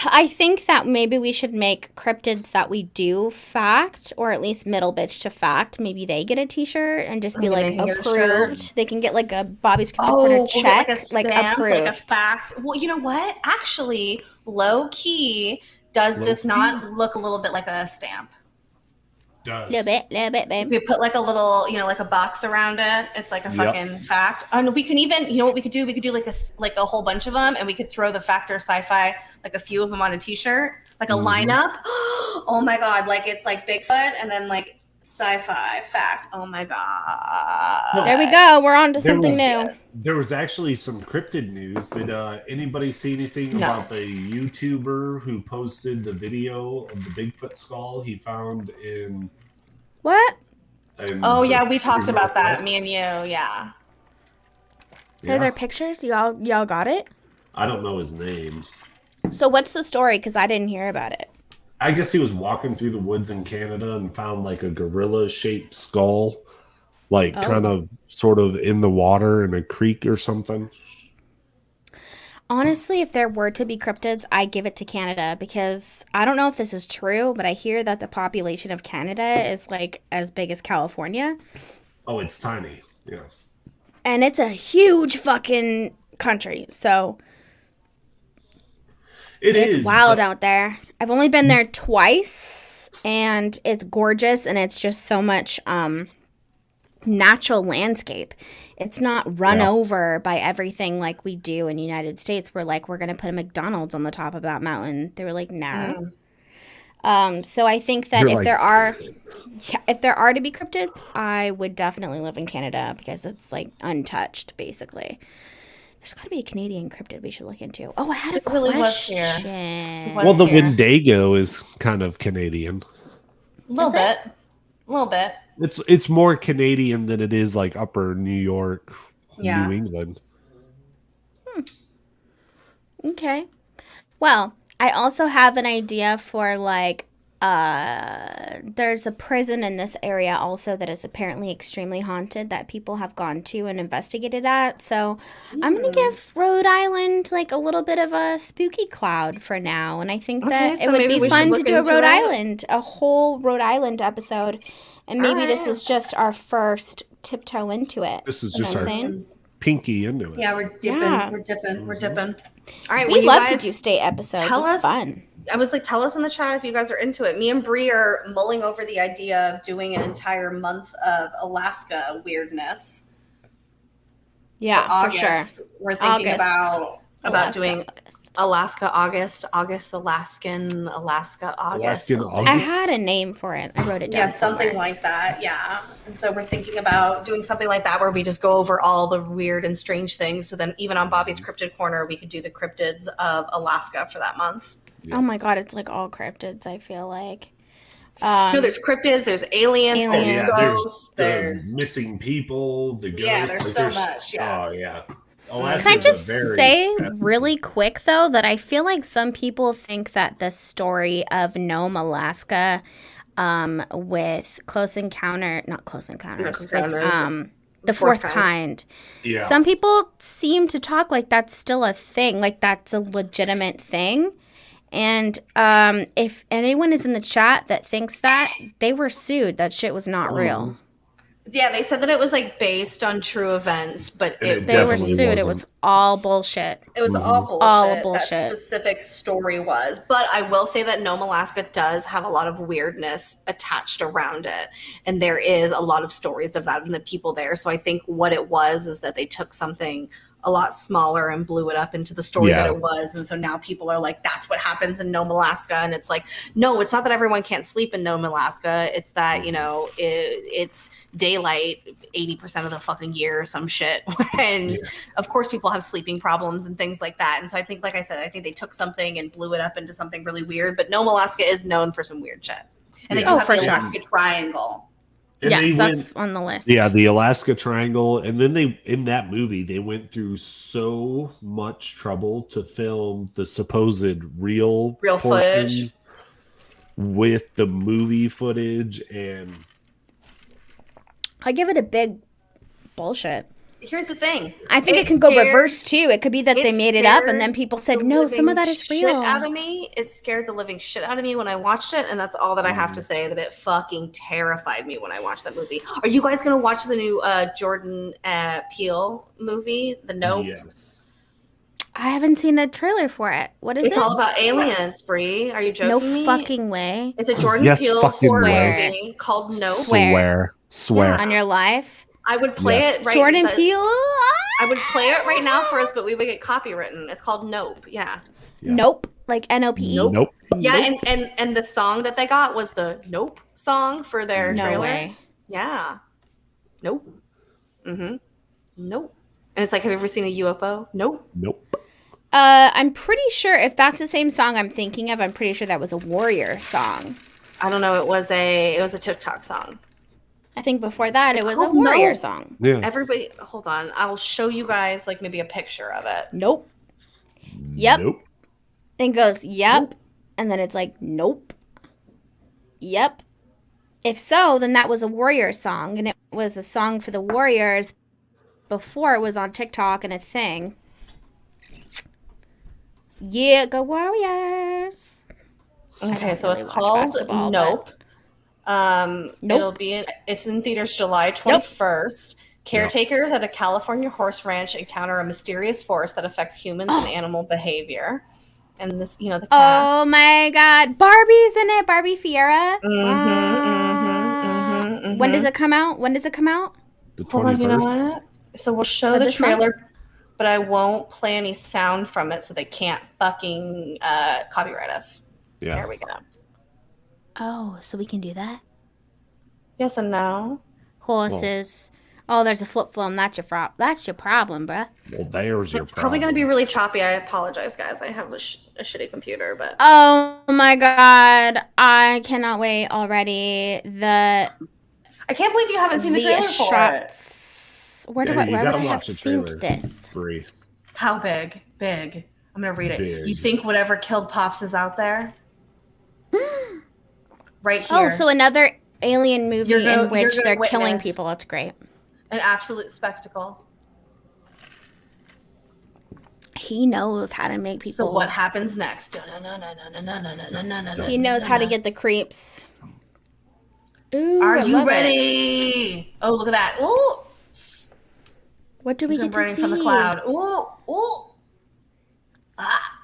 I think that maybe we should make cryptids that we do fact, or at least middle bitch to fact. Maybe they get a t-shirt and just be like approved. They can get like a Bobby's Cryptid Corner check, like approved. Like a fact. Well, you know what? Actually, low key, does this not look a little bit like a stamp? Does. Little bit, babe. We put like a little, like a box around it. It's like a fucking fact. And we can even, what we could do? We could do like a whole bunch of them, and we could throw the fact or sci-fi, like a few of them on a t-shirt, like a lineup. Oh my God. Like it's like Bigfoot and then like sci-fi fact. Oh my God. There we go. We're on to something new. There was actually some cryptid news. Did anybody see anything about the YouTuber who posted the video of the Bigfoot skull he found in... What? We talked about that. Me and you, yeah. Are there pictures? Y'all got it? I don't know his name. So what's the story? Because I didn't hear about it. I guess he was walking through the woods in Canada and found like a gorilla-shaped skull, like kind of sort of in the water in a creek or something. Honestly, if there were to be cryptids, I give it to Canada, because I don't know if this is true, but I hear that the population of Canada is like as big as California. Oh, it's tiny. Yeah. And it's a huge fucking country, so... It's wild out there. I've only been there twice, and it's gorgeous, and it's just so much natural landscape. It's not run over by everything like we do in the United States. We're like, we're going to put a McDonald's on the top of that mountain. They were like, no. So I think that if there are to be cryptids, I would definitely live in Canada, because it's like untouched, basically. There's got to be a Canadian cryptid we should look into. Oh, I had a question. Well, the Wendigo is kind of Canadian. A little bit. It's more Canadian than it is like upper New York, New England. Okay. Well, I also have an idea for like there's a prison in this area also that is apparently extremely haunted that people have gone to and investigated at. So I'm going to give Rhode Island like a little bit of a spooky cloud for now. And I think that it would be fun to do a whole Rhode Island episode. And maybe this was just our first tiptoe into it. This is just our pinky into it. Yeah, we're dipping. All right, we love to do state episodes. It's fun. I was like, tell us in the chat if you guys are into it. Me and Bree are mulling over the idea of doing an entire month of Alaska weirdness. Yeah, for sure. We're thinking about doing Alaska August, Alaskan August. I had a name for it. I wrote it down. Yeah, something like that. Yeah. And so we're thinking about doing something like that where we just go over all the weird and strange things. So then even on Bobby's Cryptid Corner, we could do the cryptids of Alaska for that month. Yeah. Oh my God, it's like all cryptids, I feel like. No, there's cryptids, there's aliens, there's ghosts, there's missing people, the ghosts. Yeah, there's so much. Yeah. Oh, yeah. Can I just say really quick, though, that I feel like some people think that the story of Nome, Alaska, with the fourth kind. Yeah. Some people seem to talk like that's still a thing, like that's a legitimate thing. And if anyone is in the chat that thinks that, they were sued. That shit was not real. Yeah, they said that it was like based on true events, but they were sued. Wasn't. It was all bullshit. It was all bullshit. All bullshit. That specific story was. But I will say that Nome, Alaska does have a lot of weirdness attached around it. And there is a lot of stories of that and the people there. So I think what it was is that they took something a lot smaller and blew it up into the story that it was. And so now people are like, that's what happens in Nome, Alaska. And it's like, no, it's not that everyone can't sleep in Nome, Alaska. It's that, it's daylight 80% of the fucking year or some shit. And of course people have sleeping problems and things like that. And so I think, like I said, I think they took something and blew it up into something really weird. But Nome, Alaska is known for some weird shit. And they do have the Alaska Triangle. And yes, that's on the list. Yeah, the Alaska Triangle. And then in that movie, they went through so much trouble to film the supposed real footage with the movie footage. And I give it a big bullshit. Here's the thing. I think it can go reverse too. It could be that they made it up and then people said, no, some of that is real. Out of me. It scared the living shit out of me when I watched it. And that's all that I have to say, that it fucking terrified me when I watched that movie. Are you guys going to watch the new Jordan Peele movie, The Nope? Yes. I haven't seen a trailer for it. What is it? It's all about aliens, Bree. Are you joking? No fucking way. It's a Jordan Peele horror movie called Nope. Swear. On your life? I would play it right Jordan Peele? I would play it right now for us, but we would get copywritten. It's called Nope. Yeah. Nope. Like N-O-P-E? Nope. Yeah, nope. And the song that they got was the Nope song for their trailer. Way. Yeah. Nope. Mm-hmm. Nope. And it's like, have you ever seen a UFO? Nope. Nope. I'm pretty sure if that's the same song I'm thinking of, I'm pretty sure that was a Warrior song. I don't know. It was a TikTok song. I think before that it was a Warrior song. Yeah. Everybody, hold on. I'll show you guys like maybe a picture of it. Nope. Yep. Nope. It goes, yep. Nope. And then it's like, nope. Yep. If so, then that was a Warrior song. And it was a song for the Warriors before it was on TikTok and a thing. Yeah, go Warriors. Okay, so it's called Nope. Nope. It's in theaters July 21st. Nope. Caretakers at a California horse ranch encounter a mysterious force that affects humans and animal behavior. And this, the cast. Oh my God. Barbie's in it. Barbie Fiera. When does it come out? The 21st. Hold on, you know what? So we'll show the trailer, but I won't play any sound from it so they can't fucking copyright us. Yeah. There we go. Oh, so we can do that? Yes and no. Horses. Oh, there's a flip phone. That's your problem, bruh. Well, there's your problem. It's probably going to be really choppy. I apologize, guys. I have a shitty computer, but... Oh, my God. I cannot wait already. I can't believe you haven't seen the trailer for it. Where would I have seen this? Bree. How big? Big. I'm going to read it. Big. You think whatever killed Pops is out there? right here. Oh, so another alien movie in which they're killing people. That's great. An absolute spectacle. He knows how to make people. So what happens next? He knows how to get the creeps. Ooh, are you ready? Oh, look at that. Ooh. What do we get to see? From the cloud. Ooh, ooh. Ah.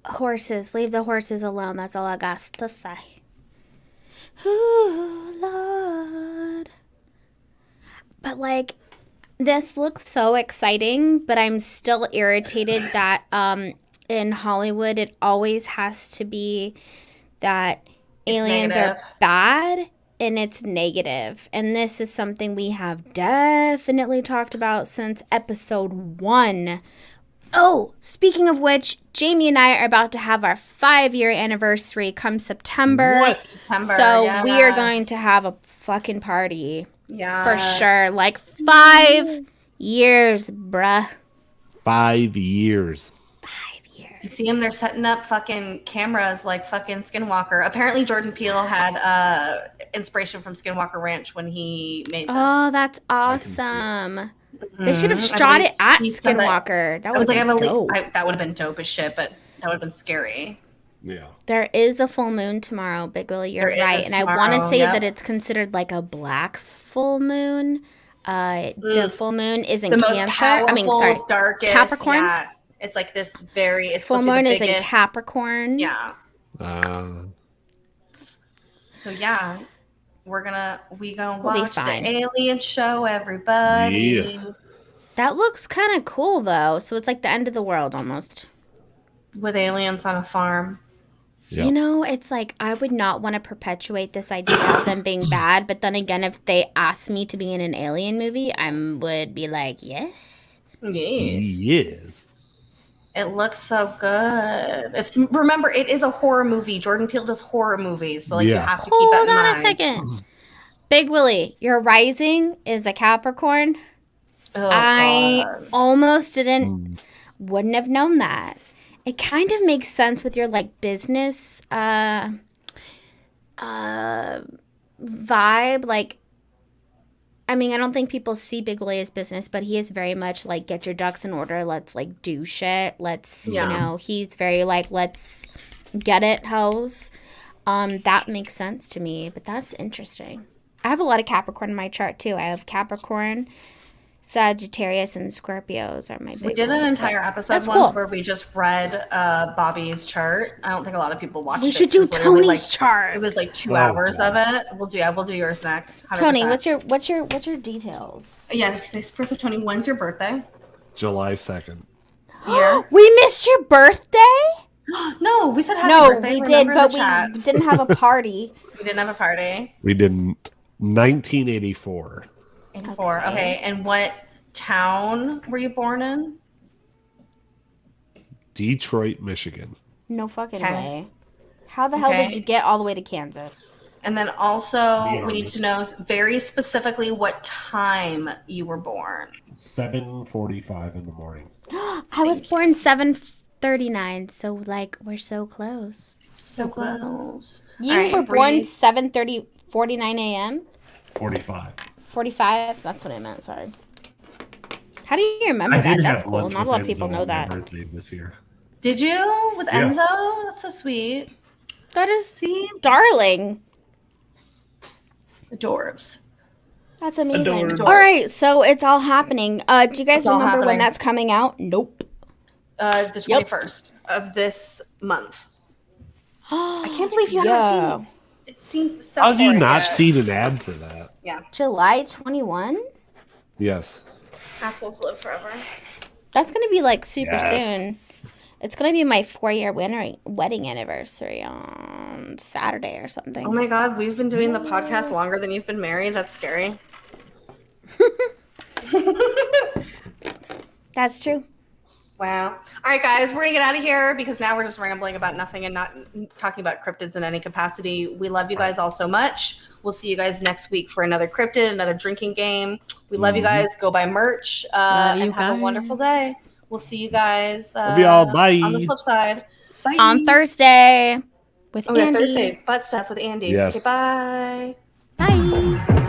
Horses. Leave the horses alone. That's all I got to say. Ooh, Lord. But like, this looks so exciting, but I'm still irritated that in Hollywood it always has to be that aliens are bad and it's negative. And this is something we have definitely talked about since episode 1. Oh, speaking of which, Jamie and I are about to have our 5-year anniversary come September. What? September, so yes. we are going to have a fucking party. Yeah. For sure. Like 5 years, bruh. 5 years. 5 years. You see them, they're setting up fucking cameras like fucking Skinwalker. Apparently Jordan Peele had inspiration from Skinwalker Ranch when he made this. Oh, that's awesome. They should have shot it at Skinwalker. That would have been dope. That would have been dope as shit, but that would have been scary. Yeah. There is a full moon tomorrow, Big Willie. You're right. And I want to say that it's considered like a black full moon. The full moon is in Cancer. Powerful, darkest, Capricorn. Yeah. It's like this very. It's full moon is in Capricorn. Yeah. So yeah, we gonna watch the alien show, everybody. Yes. That looks kind of cool though. So it's like the end of the world almost. With aliens on a farm. Yep. You know, it's like I would not want to perpetuate this idea of them being bad, but then again, if they asked me to be in an alien movie, I would be like, yes. Yes. It looks so good. Remember, it is a horror movie. Jordan Peele does horror movies, so you have to keep that in mind. Hold on a second. Big Willie, your rising is a Capricorn. Oh, I God. almost wouldn't have known that. It kind of makes sense with your like business vibe. Like, I mean, I don't think people see Big Willie as business, but he is very much like, get your ducks in order. Let's like do shit. Let's, you know, he's very like, let's get it, hoes. That makes sense to me, but that's interesting. I have a lot of Capricorn in my chart too. I have Capricorn, Sagittarius, and Scorpios are my big We did an entire episode once where we just read Bobby's chart. I don't think a lot of people watched it. We should do Tony's chart. It was like 2 hours of it. We'll do yours next. 100%. Tony, what's your details? Yeah, first of Tony, when's your birthday? July 2nd. Year? We missed your birthday? No, we said happy birthday. No, we did, but we didn't have a party. We didn't have a party. We didn't. 1984. 84. Okay. And what town were you born in? Detroit, Michigan. No fucking way. How the hell did you get all the way to Kansas? And then also, we need to know very specifically what time you were born. 7:45 in the morning. I was born 7:39, so like we're so close. So close. You were born 7:49 a.m. 45. 45. That's what I meant. Sorry. How do you remember that? That's cool. Not a lot of people know that. Birthday this year. Did you with Enzo? That's so sweet. That is darling. Adorbs. That's amazing. Adorbs. All right, so it's all happening. Do you guys remember when that's coming out? Nope. The 21st of this month. I can't believe you haven't seen it. How have you not seen an ad for that? Yeah. July 21? Yes. Assholes live forever. That's going to be like super soon. It's going to be my 4-year wedding anniversary on Saturday or something. Oh my God, we've been doing the podcast longer than you've been married. That's scary. That's true. Wow. All right, guys, we're going to get out of here because now we're just rambling about nothing and not talking about cryptids in any capacity. We love you guys all so much. We'll see you guys next week for another cryptid, another drinking game. We love you guys. Go buy merch and have a wonderful day. We'll see you guys Love y'all. Bye. On the flip side. Bye. On Thursday. with Andy. Thursday butt stuff with Andy. Yes. Okay, bye. Bye.